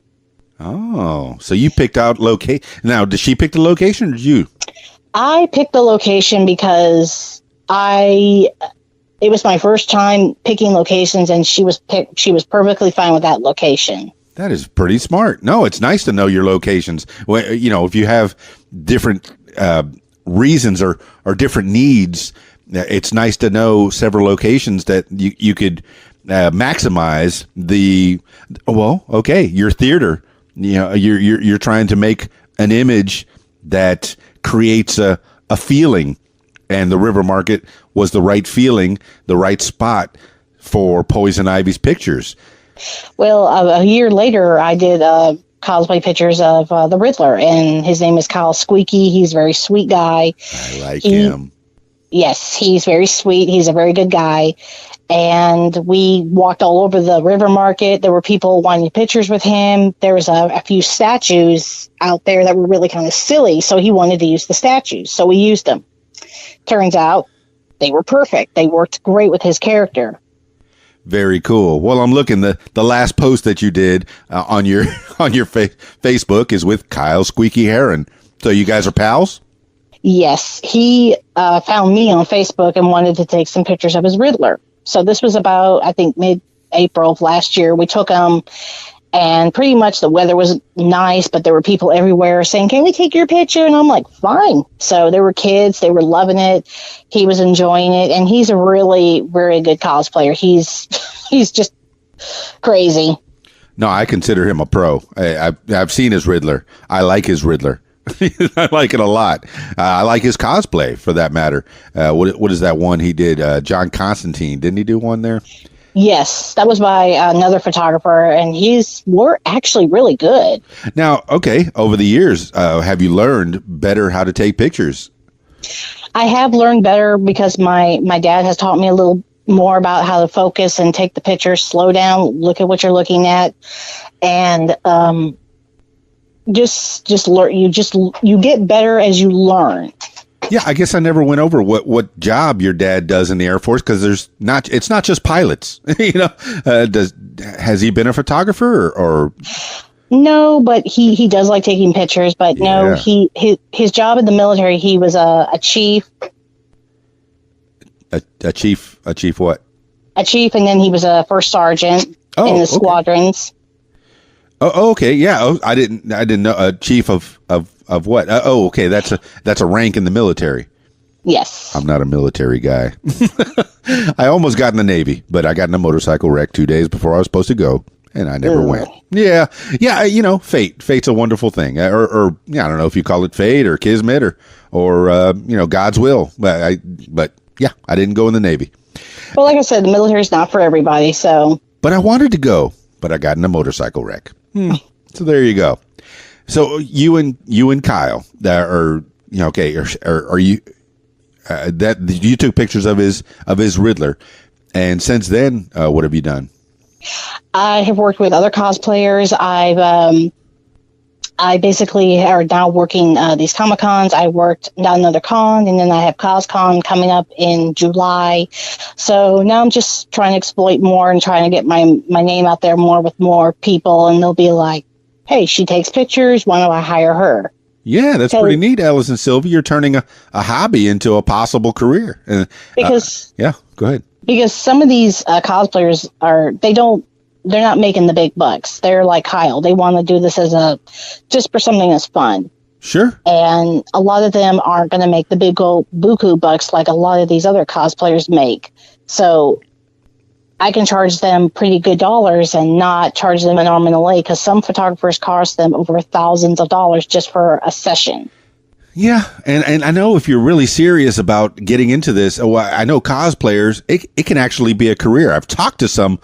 Oh, so you picked out location. Now, did she pick the location or did you? I picked the location because it was my first time picking locations, and she was perfectly fine with that location. That is pretty smart. No, it's nice to know your locations. Well, if you have different reasons or different needs, it's nice to know several locations that you could maximize your theater. You're trying to make an image that creates a feeling, and the River Market was the right feeling, the right spot for Poison Ivy's pictures. Well, a year later, I did cosplay pictures of the Riddler, and his name is Kyle Squeaky. He's a very sweet guy. I like him. Yes, he's very sweet. He's a very good guy. And we walked all over the river market. There were people wanting pictures with him. There was a few statues out there that were really kind of silly. So he wanted to use the statues. So we used them. Turns out they were perfect. They worked great with his character. Very cool. Well, I'm looking, the last post that you did on your Facebook is with Kyle Squeaky Heron. So you guys are pals? Yes. He found me on Facebook and wanted to take some pictures of his Riddler. So this was about, I think, mid-April of last year. We took them, and pretty much the weather was nice, but there were people everywhere saying, "Can we take your picture?" And I'm like, fine. So there were kids. They were loving it. He was enjoying it. And he's a really, very good cosplayer. He's just crazy. No, I consider him a pro. I've seen his Riddler. I like his Riddler. I like it a lot. I like his cosplay, for that matter. What is that one he did? John Constantine. Didn't he do one there? Yes, that was by another photographer, and we're actually really good. Now, okay, over the years, have you learned better how to take pictures? I have learned better because my dad has taught me a little more about how to focus and take the picture, slow down, look at what you're looking at, and just learn. You get better as you learn. Yeah, I guess I never went over what job your dad does in the Air Force, because it's not just pilots. Has he been a photographer or? No, but he does like taking pictures. But no, his job in the military, he was a chief. A chief what? A chief, and then he was a first sergeant in the squadrons. Oh, okay, yeah. Oh, I didn't know. A chief of what? Okay. That's a rank in the military. Yes. I'm not a military guy. I almost got in the Navy, but I got in a motorcycle wreck 2 days before I was supposed to go, and I never went. Yeah. Fate. Fate's a wonderful thing, or I don't know if you call it fate or kismet or God's will. But yeah, I didn't go in the Navy. Well, like I said, the military is not for everybody. So. But I wanted to go, but I got in a motorcycle wreck. So there you go. So you and Kyle, are you that you took pictures of his Riddler, and since then, what have you done? I have worked with other cosplayers. I basically are now working these Comic Cons. I worked down another con, and then I have CosCon coming up in July. So now I'm just trying to exploit more and trying to get my name out there more with more people, and they'll be like, "Hey, she takes pictures. Why don't I hire her?" Yeah, that's pretty neat, Alison Silvi. You're turning a hobby into a possible career. Because go ahead. Because some of these cosplayers they're not making the big bucks. They're like Kyle. They want to do this just for something that's fun. Sure. And a lot of them aren't going to make the big old buku bucks like a lot of these other cosplayers make. So I can charge them pretty good dollars and not charge them an arm and a leg, because some photographers cost them over thousands of dollars just for a session. Yeah, and I know if you're really serious about getting into this, I know cosplayers, it can actually be a career. I've talked to some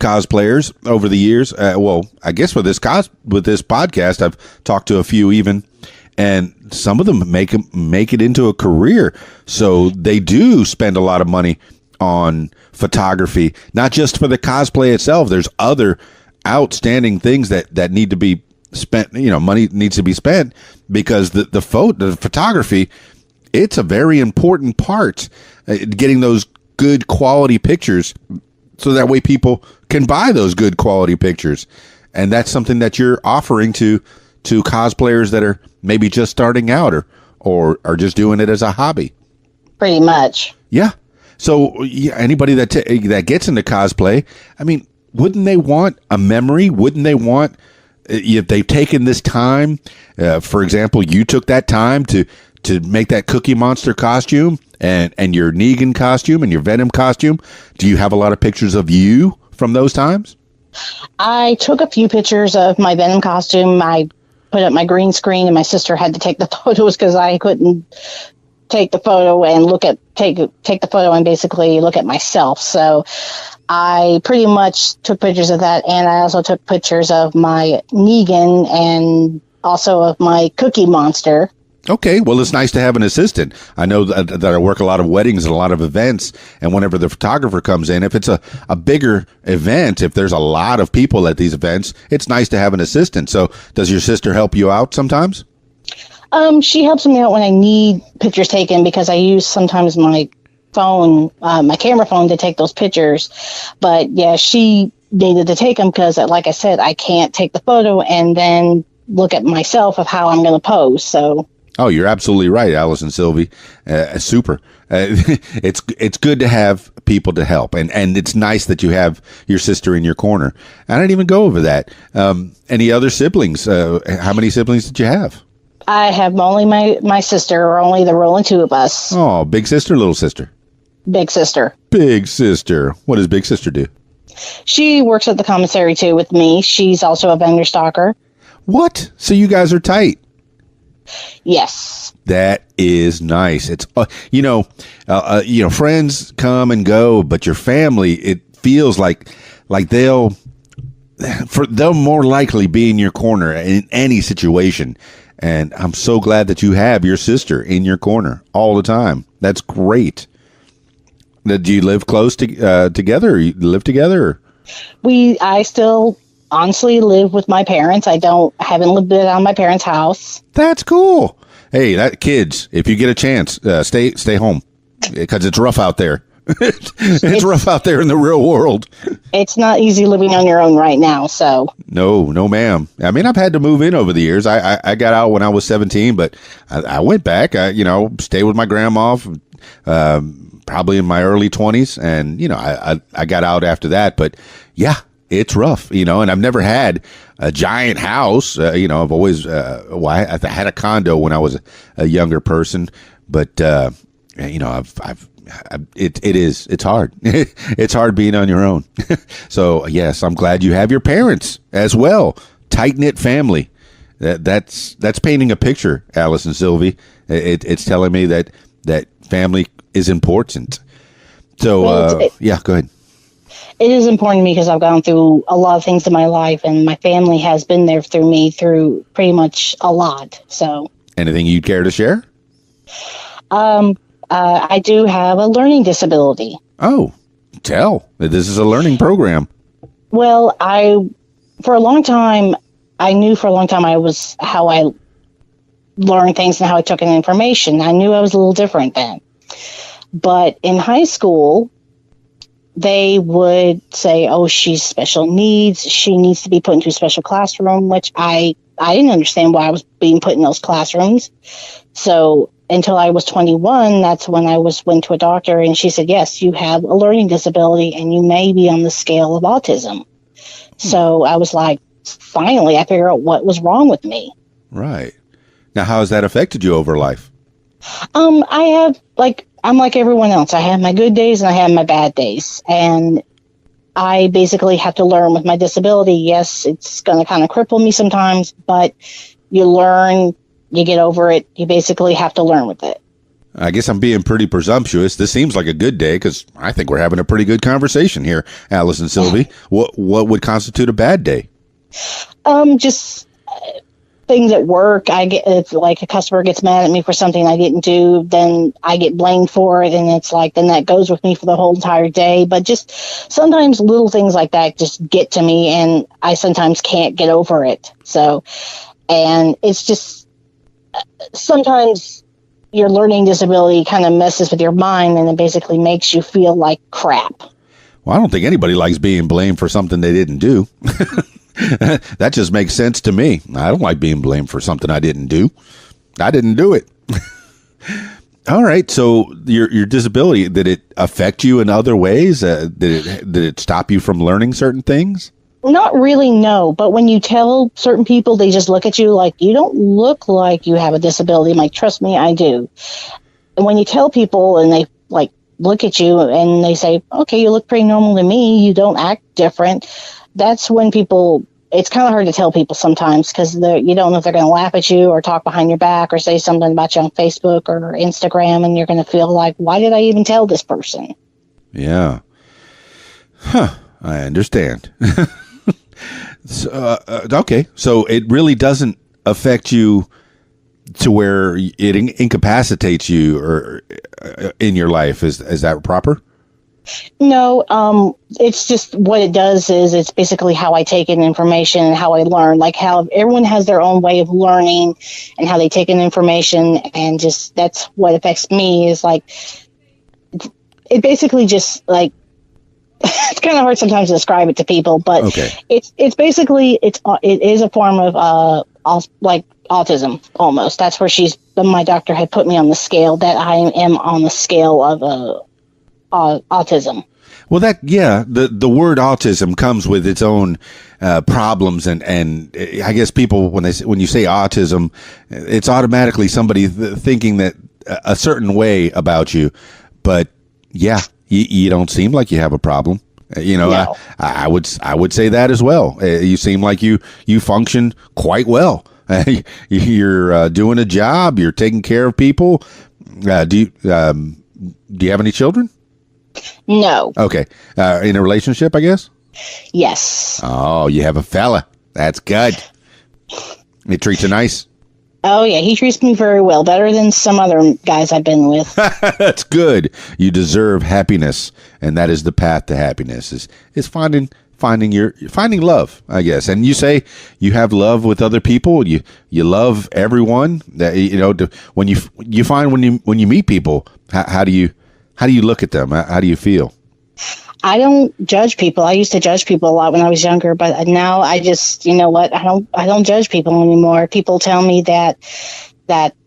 cosplayers over the years. I guess with this podcast, I've talked to a few even, and some of them make it into a career. So they do spend a lot of money on photography, not just for the cosplay itself. There's other outstanding things that need to be spent. Money needs to be spent, because the photography, it's a very important part, getting those good quality pictures, so that way people can buy those good quality pictures. And that's something that you're offering to cosplayers that are maybe just starting out or are just doing it as a hobby. Pretty much. Yeah. So anybody that gets into cosplay, I mean, wouldn't they want a memory? Wouldn't they want, if they've taken this time, for example, you took that time to make that Cookie Monster costume and your Negan costume and your Venom costume. Do you have a lot of pictures of you from those times? I took a few pictures of my Venom costume. I put up my green screen, and my sister had to take the photos because I couldn't take the photo and take the photo and basically look at myself. So I pretty much took pictures of that, and I also took pictures of my Negan and also of my Cookie Monster. Okay, well, it's nice to have an assistant. I know that I work a lot of weddings and a lot of events, and whenever the photographer comes in, if it's a bigger event, if there's a lot of people at these events, it's nice to have an assistant. So does your sister help you out sometimes? She helps me out when I need pictures taken because I use sometimes my phone, my camera phone to take those pictures. But yeah, she needed to take them because, like I said, I can't take the photo and then look at myself of how I'm going to pose. So. Oh, you're absolutely right, Alison Silvi. Super. It's good to have people to help, and it's nice that you have your sister in your corner. I didn't even go over that. Any other siblings? How many siblings did you have? I have only my sister, or only the rolling two of us. Oh, big sister, little sister? Big sister. Big sister. What does big sister do? She works at the commissary, too, with me. She's also a vendor stalker. What? So you guys are tight? Yes. That is nice. It's friends come and go, but your family, it feels like they'll more likely be in your corner in any situation. And I'm so glad that you have your sister in your corner all the time. That's great. Do you live close together? Or you live together? I still honestly live with my parents. Haven't lived out of my parents' house. That's cool. Hey, kids, if you get a chance, stay home because it's rough out there. It's rough out there in the real world. It's not easy living on your own right now. So no, ma'am. I mean, I've had to move in over the years. I got out when I was 17, but I went back. I stayed with my grandma, probably in my early 20s, and I got out after that. But yeah. It's rough, and I've never had a giant house. I've always, I had a condo when I was a younger person, but it's hard. It's hard being on your own. So yes, I'm glad you have your parents as well. Tight knit family. That's painting a picture, Alison Silvi. It's telling me that family is important. So yeah, go ahead. It is important to me because I've gone through a lot of things in my life, and my family has been there through me through pretty much a lot. So, anything you'd care to share? I do have a learning disability. Oh, tell. This is a learning program. Well, for a long time I was how I learned things and how I took in information. I knew I was a little different then. But in high school, they would say, oh, she's special needs. She needs to be put into a special classroom, which I didn't understand why I was being put in those classrooms. So until I was 21, that's when I went to a doctor, and she said, yes, you have a learning disability and you may be on the scale of autism. So I was like, finally, I figured out what was wrong with me. Right. Now, how has that affected you over life? I'm like everyone else. I have my good days and I have my bad days. And I basically have to learn with my disability. Yes, it's going to kind of cripple me sometimes, but you learn, you get over it. You basically have to learn with it. I guess I'm being pretty presumptuous. This seems like a good day because I think we're having a pretty good conversation here, Alison Silvi. What would constitute a bad day? Just things at work. If like a customer gets mad at me for something I didn't do, then I get blamed for it, and it's like then that goes with me for the whole entire day. But just sometimes little things like that just get to me, and I sometimes can't get over it. So, and it's just sometimes your learning disability kind of messes with your mind, and it basically makes you feel like crap. Well, I don't think anybody likes being blamed for something they didn't do. That just makes sense to me. I don't like being blamed for something I didn't do. I didn't do it. All right. So your disability, did it affect you in other ways? Did it stop you from learning certain things? Not really, no. But when you tell certain people, they just look at you like, you don't look like you have a disability. I'm like, trust me, I do. And when you tell people and they like look at you and they say, okay, you look pretty normal to me, you don't act different, that's when people, it's kind of hard to tell people sometimes because you don't know if they're going to laugh at you or talk behind your back or say something about you on Facebook or Instagram, and you're going to feel like, why did I even tell this person? Yeah. Huh. I understand. So, okay. So it really doesn't affect you to where it incapacitates you or in your life. Is that proper? No, it's just what it does is it's basically how I take in information and how I learn. Like how everyone has their own way of learning and how they take in information, and just that's what affects me. Is like it basically just like it's kind of hard sometimes to describe it to people, but okay. It's basically it is a form of like autism almost. That's where my doctor had put me on the scale, that I am on the scale of autism. Well, the word autism comes with its own problems, and I guess people when you say autism, it's automatically somebody thinking that a certain way about you, but yeah, you don't seem like you have a problem. No. I would say that as well. You seem like you function quite well. You're doing a job. You're taking care of people. Do you have any children? No. Okay. In a relationship, I guess? Yes. Oh, you have a fella. That's good. He treats you nice? Oh, yeah. He treats me very well. Better than some other guys I've been with. That's good. You deserve happiness, and that is the path to happiness, is finding love, I guess. And you say you have love with other people. You love everyone. That when you find when you meet people, how do you look at them? How do you feel? I don't judge people. I used to judge people a lot when I was younger, but now I just, you know what? I don't judge people anymore. People tell me that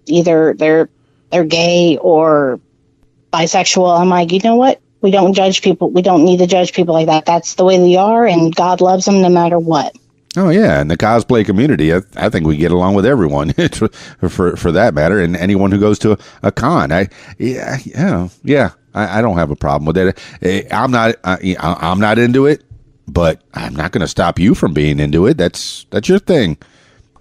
either they're gay or bisexual. I'm like, you know what? We don't judge people. We don't need to judge people like that. That's the way they are, and God loves them no matter what. Oh yeah, and the cosplay community, I think we get along with everyone for that matter, and anyone who goes to a con. I don't have a problem with it. I'm not into it, but I'm not going to stop you from being into it. That's your thing.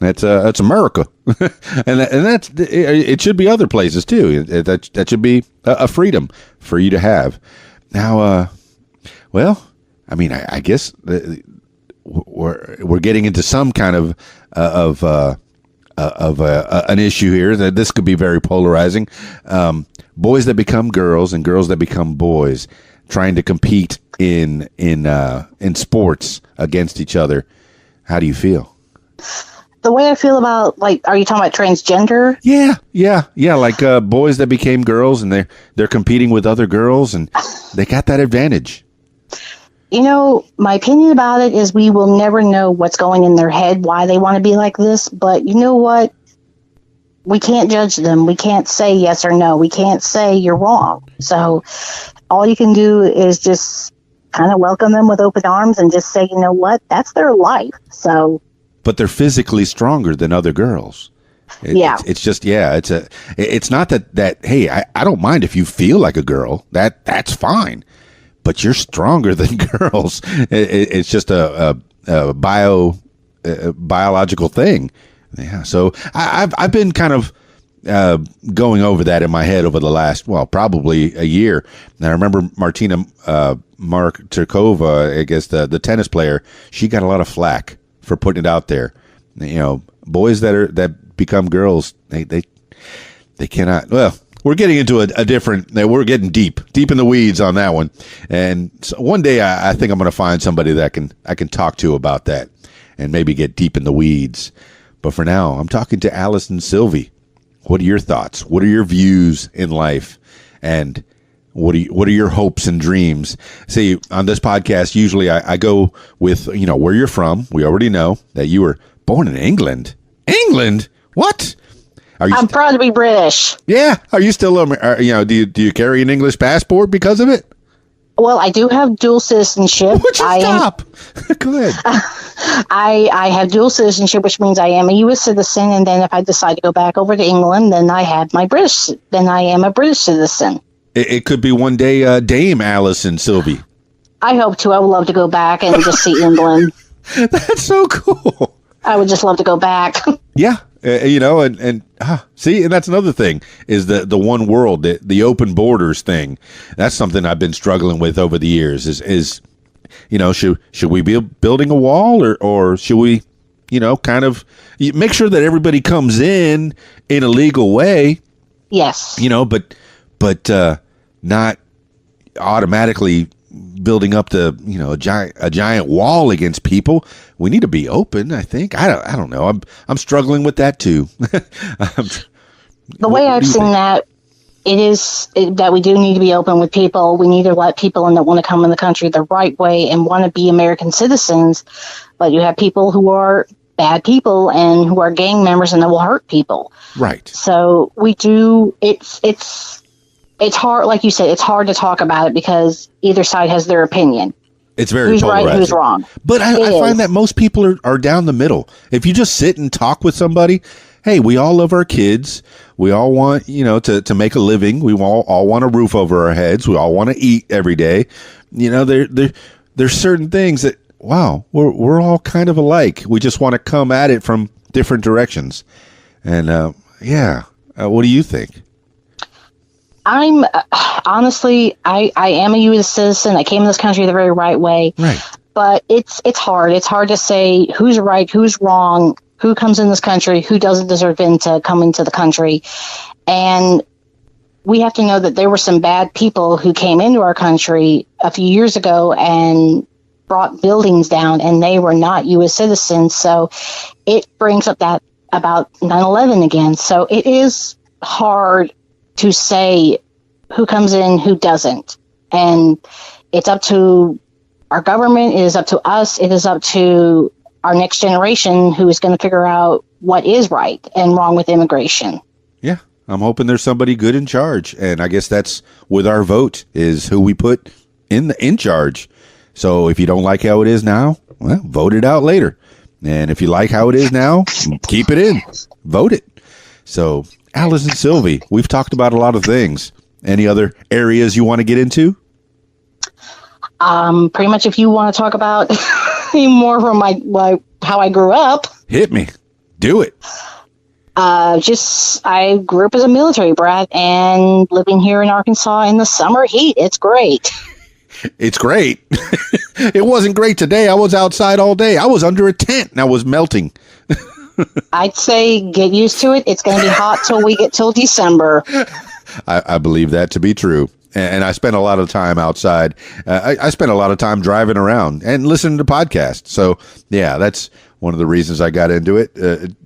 That's America, and that's it. Should be other places too. That should be a freedom for you to have. Now, well, I mean, I guess we're getting into some kind of an issue here that this could be very polarizing. Boys that become girls and girls that become boys, trying to compete in sports against each other. How do you feel? The way I feel about, like, are you talking about transgender? Yeah. Like boys that became girls and they're competing with other girls and they got that advantage. You know, my opinion about it is we will never know what's going in their head, why they want to be like this. But you know what? We can't judge them. We can't say yes or no. We can't say you're wrong. So all you can do is just kind of welcome them with open arms and just say, you know what? That's their life. So. But they're physically stronger than other girls. It's not that hey, I don't mind if you feel like a girl. That's fine. But you're stronger than girls. It's just a biological thing. Yeah. So I've been kind of going over that in my head over the last, probably a year. And I remember Martina Markova, I guess the tennis player, she got a lot of flack for putting it out there. Boys that become girls, they cannot. Well, we're getting into a different. We're getting deep in the weeds on that one. And so one day, I think I'm going to find somebody that I can talk to about that, and maybe get deep in the weeds. But for now, I'm talking to Alison Silvi. What are your thoughts? What are your views in life? And what are your hopes and dreams? See, on this podcast, usually I go with where you're from. We already know that you were born in England. England? What? I'm proud to be British. Yeah. Are you still, do you carry an English passport because of it? Well, I do have dual citizenship. Would you stop? Go ahead. I have dual citizenship, which means I am a U.S. citizen. And then if I decide to go back over to England, then I am a British citizen. It could be one day Dame Alison Silvi. I hope to. I would love to go back and just see England. That's so cool. I would just love to go back. Yeah. See, and that's another thing is the one world, the open borders thing. That's something I've been struggling with over the years is should we be building a wall or should we kind of you make sure that everybody comes in a legal way. Yes. But not automatically building up a giant wall against people. We need to be open, I think. I don't know. I'm struggling with that too. The way I've seen that, that we do need to be open with people. We need to let people in that want to come in the country the right way and want to be American citizens. But you have people who are bad people and who are gang members and that will hurt people. Right. So we do. It's hard, like you said. It's hard to talk about it because either side has their opinion. It's very who's polarizing. right, who's wrong. But I find that most people are down the middle. If you just sit and talk with somebody, hey, we all love our kids. We all want, to make a living. We all want a roof over our heads. We all want to eat every day. There's certain things that, wow, we're all kind of alike. We just want to come at it from different directions. And, what do you think? I'm honestly, I am a U.S. citizen. I came in this country the very right way. Right. But it's hard. It's hard to say who's right, who's wrong, who comes in this country, who doesn't deserve to come into the country. And we have to know that there were some bad people who came into our country a few years ago and brought buildings down, and they were not U.S. citizens. So it brings up that about 9/11 again. So it is hard to say who comes in, who doesn't. And it's up to our government, it is up to us, it is up to our next generation who is going to figure out what is right and wrong with immigration. Yeah, I'm hoping there's somebody good in charge. And I guess that's with our vote is who we put in charge. So if you don't like how it is now, well, vote it out later. And if you like how it is now, keep it in. Vote it. So, Alison Silvi, we've talked about a lot of things. Any other areas you want to get into? Pretty much if you want to talk about more from how I grew up. Hit me. Do it. I grew up as a military brat and living here in Arkansas in the summer heat. It's great. It's great. It wasn't great today. I was outside all day. I was under a tent and I was melting. I'd say get used to it. It's going to be hot till December. I believe that to be true. And I spent a lot of time outside. I spent a lot of time driving around and listening to podcasts. So, yeah, that's one of the reasons I got into it, it's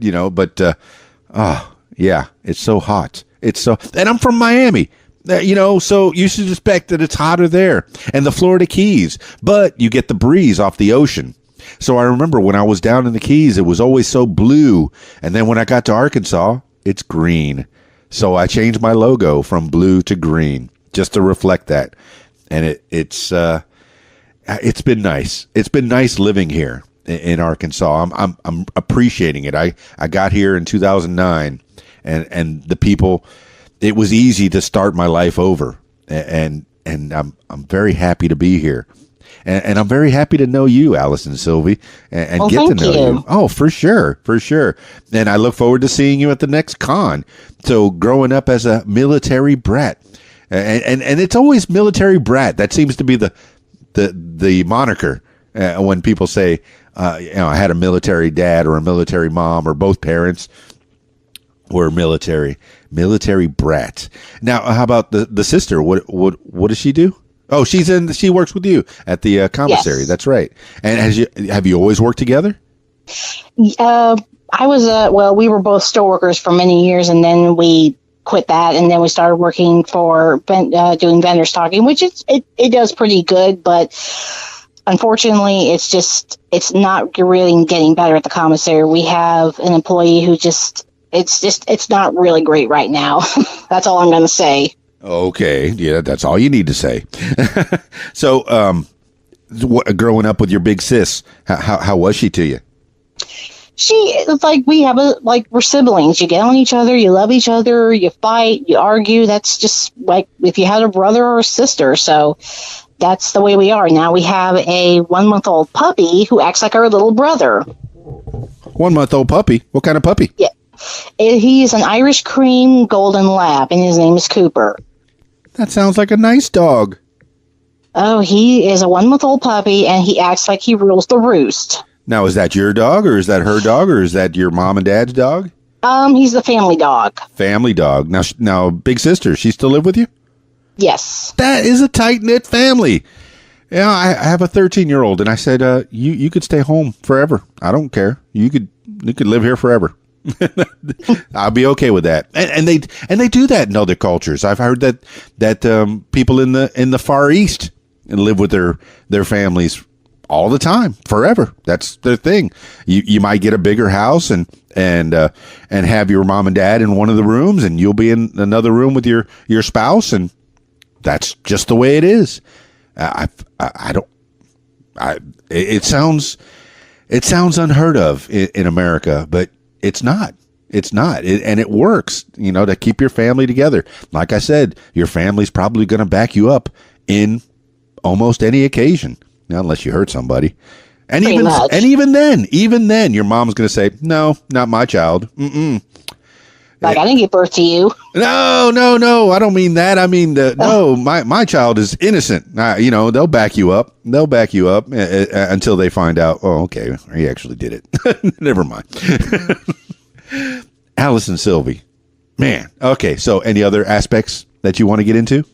so hot. And I'm from Miami. So you should expect that it's hotter there and the Florida Keys, but you get the breeze off the ocean. So I remember when I was down in the Keys, it was always so blue. And then when I got to Arkansas, it's green. So I changed my logo from blue to green just to reflect that. And it's been nice. It's been nice living here in Arkansas. I'm appreciating it. I got here in 2009 and the people, it was easy to start my life over. And I'm very happy to be here. And I'm very happy to know you, Alison Silvi, and get to know you. Oh, for sure. For sure. And I look forward to seeing you at the next con. So growing up as a military brat, and it's always military brat. That seems to be the moniker when people say, I had a military dad or a military mom or both parents were military brat. Now, how about the sister? What does she do? Oh, she works with you at the commissary. Yes. That's right. And have you always worked together? I was, we were both storeworkers for many years, and then we quit that, and then we started working for doing vendor stocking, which it does pretty good, but unfortunately, it's not really getting better at the commissary. We have an employee who it's not really great right now. That's all I'm going to say. Okay. Yeah, that's all you need to say. So, growing up with your big sis, how was she to you? We're siblings. You get on each other, you love each other, you fight, you argue. That's just like if you had a brother or a sister. So that's the way we are. Now we have a 1-month-old puppy who acts like our little brother. 1-month-old puppy? What kind of puppy? Yeah. He's an Irish cream golden lab, and his name is Cooper. That sounds like a nice dog. Oh, he is a 1-month-old puppy, and he acts like he rules the roost. Now, is that your dog, or is that her dog, or is that your mom and dad's dog? He's the family dog. Family dog. Now, big sister, she still live with you? Yes. That is a tight-knit family. Yeah, I have a 13-year-old, and I said, you could stay home forever. I don't care. You could live here forever. I'll be okay with that. And they do that in other cultures. I've heard that people in the Far East live with their families all the time, forever. That's their thing. You might get a bigger house and have your mom and dad in one of the rooms, and you'll be in another room with your spouse, and that's just the way it is. It sounds unheard of in America, but it's not. It's not. And it works, to keep your family together. Like I said, your family's probably going to back you up in almost any occasion, unless you hurt somebody. And even then, your mom's going to say, "No, not my child." Mm-mm. Like, I didn't give birth to you. No. I don't mean that. I mean, no, my child is innocent. They'll back you up. They'll back you up until they find out, oh, okay, he actually did it. Never mind. Alison Silvi. Man. Okay. So any other aspects that you want to get into?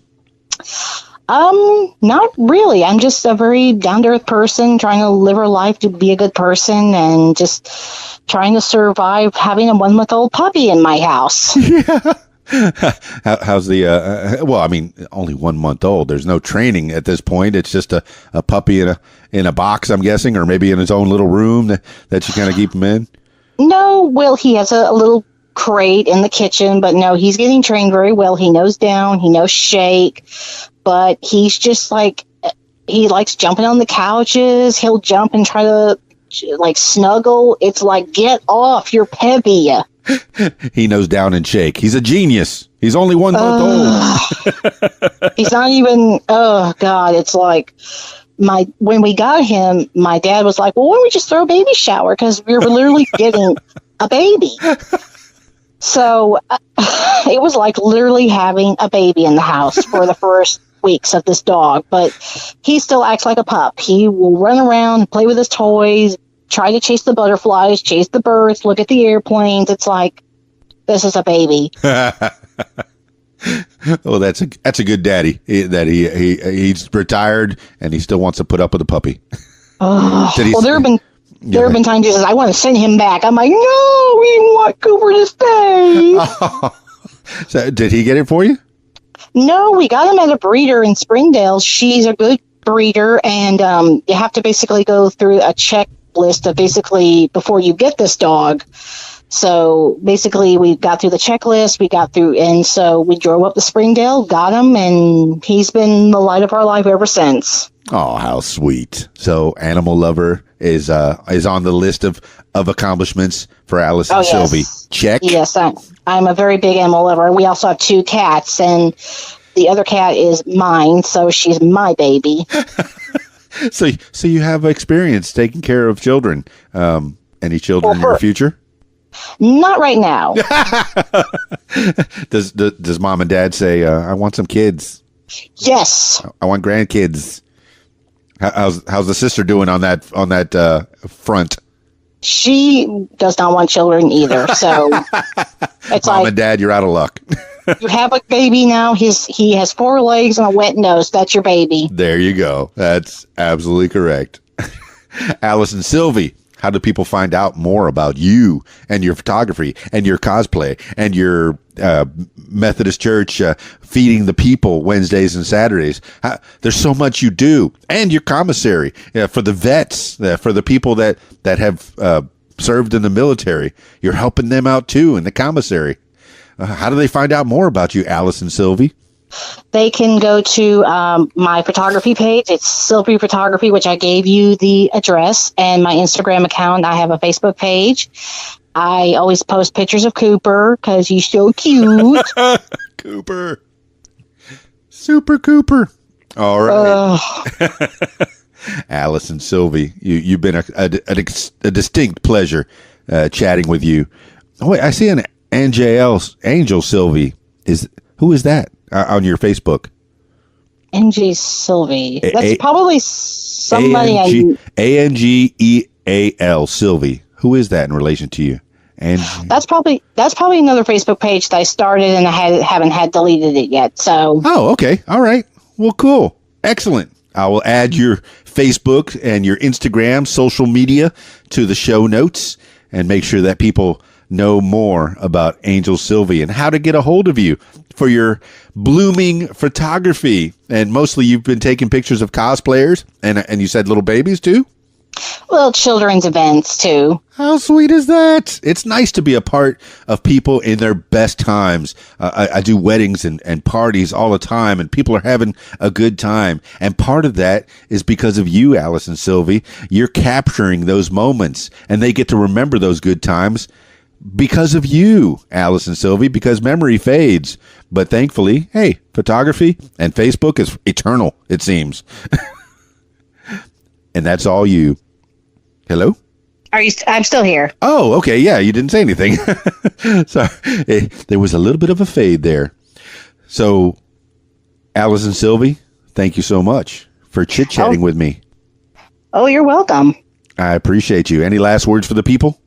Not really. I'm just a very down-to-earth person trying to live her life to be a good person and just trying to survive having a 1-month-old puppy in my house. Yeah. How's the, well, I mean, only 1 month old. There's no training at this point. It's just a puppy in a box, I'm guessing, or maybe in his own little room that you kind of keep him in. No, well, he has a little crate in the kitchen, but no, he's getting trained very well. He knows down, he knows shake, but he's just like, he likes jumping on the couches. He'll jump and try to snuggle. It's like, get off, you're peppy. He knows down and shake. He's a genius. He's only 1 month old. He's not even, oh God, it's like, when we got him, my dad was like, well, why don't we just throw a baby shower? Because we were literally getting a baby. So it was like literally having a baby in the house for the first weeks of this dog. But he still acts like a pup. He will run around and play with his toys, try to chase the butterflies, chase the birds, look at the airplanes. It's like, this is a baby. Oh, that's a good daddy. He's retired and he still wants to put up with a puppy. Well, there have been times he says, I want to send him back. I'm like, no, we want Cooper to stay. Oh. So did he get it for you? No, we got him at a breeder in Springdale. She's a good breeder, and you have to basically go through a checklist of basically before you get this dog. So basically we got through the checklist, and so we drove up to Springdale, got him, and he's been the light of our life ever since. Oh, how sweet. So animal lover is on the list of accomplishments for Alison Silvi. Check. Yes, I'm a very big animal lover. We also have 2 cats, and the other cat is mine, so she's my baby. So you have experience taking care of children. Any children in your future? Not right now. Does mom and dad say, I want some kids? Yes. I want grandkids. How's the sister doing on that front? She does not want children either. So it's Mom and Dad, you're out of luck. You have a baby now. He has 4 legs and a wet nose. That's your baby. There you go. That's absolutely correct. Alison Silvi, how do people find out more about you and your photography and your cosplay and your Methodist Church feeding the people Wednesdays and Saturdays? There's so much you do, and your commissary for the vets, for the people that have served in the military. You're helping them out too in the commissary. How do they find out more about you, Alison Silvi? They can go to my photography page. It's Silvi Photography, which I gave you the address, and my Instagram account. I have a Facebook page. I always post pictures of Cooper because he's so cute. Cooper. Super Cooper. All right. Alison Silvi, you've been a distinct pleasure chatting with you. Oh, wait, I see an Angel Silvi. Who is that on your Facebook? NG Silvi. That's probably somebody Angeal Silvi. Who is that in relation to you? And that's probably another Facebook page that I started and I haven't had deleted it yet. So okay. All right. Well, cool. Excellent. I will add your Facebook and your Instagram social media to the show notes and make sure that people know more about Angel Silvi and how to get a hold of you for your blooming photography. And mostly you've been taking pictures of cosplayers and you said little babies too? Well, children's events too. How sweet is that? It's nice to be a part of people in their best times. I do weddings and parties all the time, and people are having a good time. And part of that is because of you, Alison Silvi. You're capturing those moments, and they get to remember those good times because of you, Alison Silvi, because memory fades. But thankfully, hey, photography and Facebook is eternal, it seems. And that's all you. Hello? I'm still here. Oh, okay. Yeah, you didn't say anything. Sorry. There was a little bit of a fade there. So, Alison Silvi, thank you so much for chit-chatting with me. Oh, you're welcome. I appreciate you. Any last words for the people?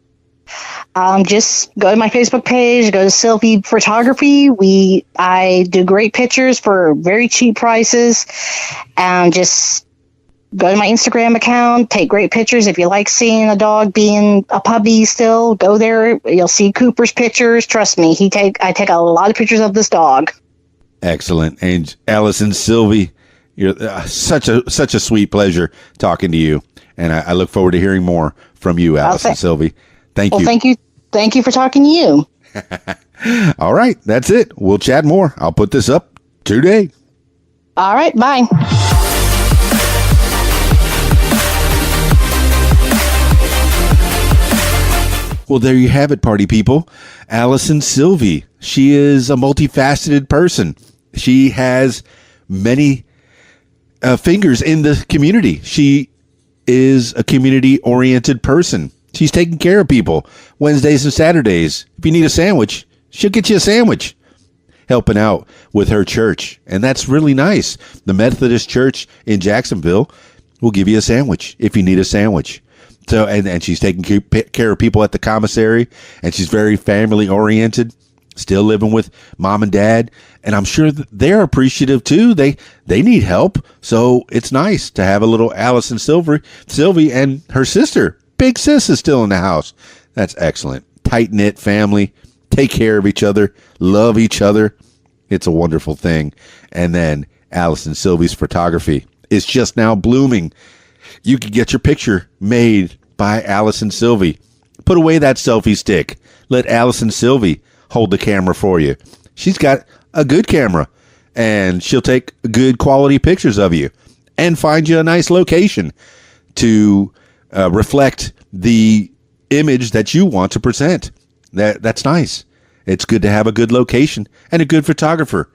Just go to my Facebook page, go to Silvi Photography. I do great pictures for very cheap prices. And just go to my Instagram account, take great pictures. If you like seeing a dog being a puppy still, go there. You'll see Cooper's pictures. Trust me, I take a lot of pictures of this dog. Excellent. And Alison Silvi, you're such a sweet pleasure talking to you. And I look forward to hearing more from you, Alison Silvi. Thank you. Thank you for talking to you. All right. That's it. We'll chat more. I'll put this up today. All right. Bye. Well, there you have it, party people. Alison Silvi. She is a multifaceted person. She has many fingers in the community. She is a community-oriented person. She's taking care of people Wednesdays and Saturdays. If you need a sandwich, she'll get you a sandwich. Helping out with her church. And that's really nice. The Methodist Church in Jacksonville will give you a sandwich if you need a sandwich. So, and she's taking care of people at the commissary, and she's very family oriented, still living with mom and dad. And I'm sure they're appreciative too. They need help. So it's nice to have a little Alison Silvi and her sister. Big sis is still in the house. That's excellent. Tight knit family. Take care of each other. Love each other. It's a wonderful thing. And then Alison Silvi's photography is just now blooming. You can get your picture made by Alison Silvi. Put away that selfie stick. Let Alison Silvi hold the camera for you. She's got a good camera, and she'll take good quality pictures of you and find you a nice location to reflect the image that you want to present. That's nice. It's good to have a good location and a good photographer,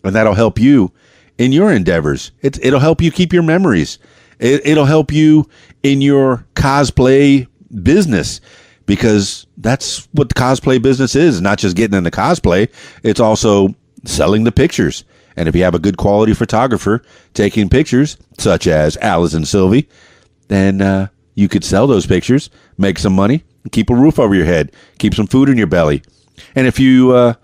and that'll help you in your endeavors. It'll help you keep your memories. It'll help you in your cosplay business, because that's what the cosplay business is. Not just getting into cosplay. It's also selling the pictures. And if you have a good quality photographer taking pictures, such as Alison Silvi, then you could sell those pictures, make some money, and keep a roof over your head, keep some food in your belly. And if you are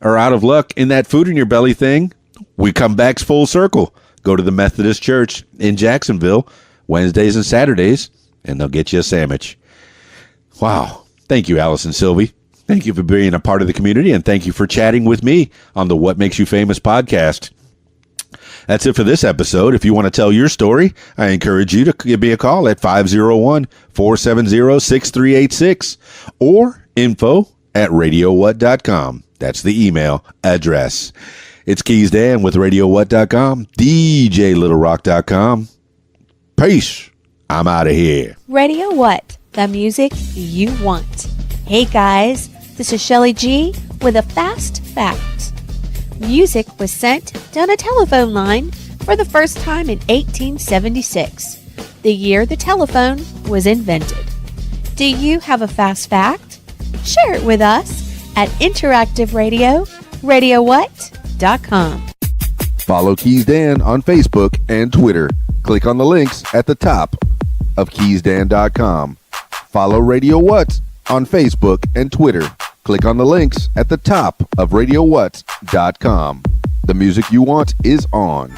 out of luck in that food in your belly thing, we come back full circle. Go to the Methodist Church in Jacksonville Wednesdays and Saturdays, and they'll get you a sandwich. Wow. Thank you, Alison Silvi. Thank you for being a part of the community, and thank you for chatting with me on the What Makes You Famous podcast. That's it for this episode. If you want to tell your story, I encourage you to give me a call at 501-470-6386 or info@radiowhat.com. That's the email address. It's Keys Dan with RadioWhat.com, DJLittleRock.com. Peace. I'm out of here. Radio What? The music you want. Hey guys, this is Shelly G with a fast fact. Music was sent down a telephone line for the first time in 1876, the year the telephone was invented. Do you have a fast fact? Share it with us at Interactive Radio, RadioWhat.com. Follow Keys Dan on Facebook and Twitter. Click on the links at the top of keysdan.com. Follow Radio What on Facebook and Twitter. Click on the links at the top of radiowhat.com. The music you want is on.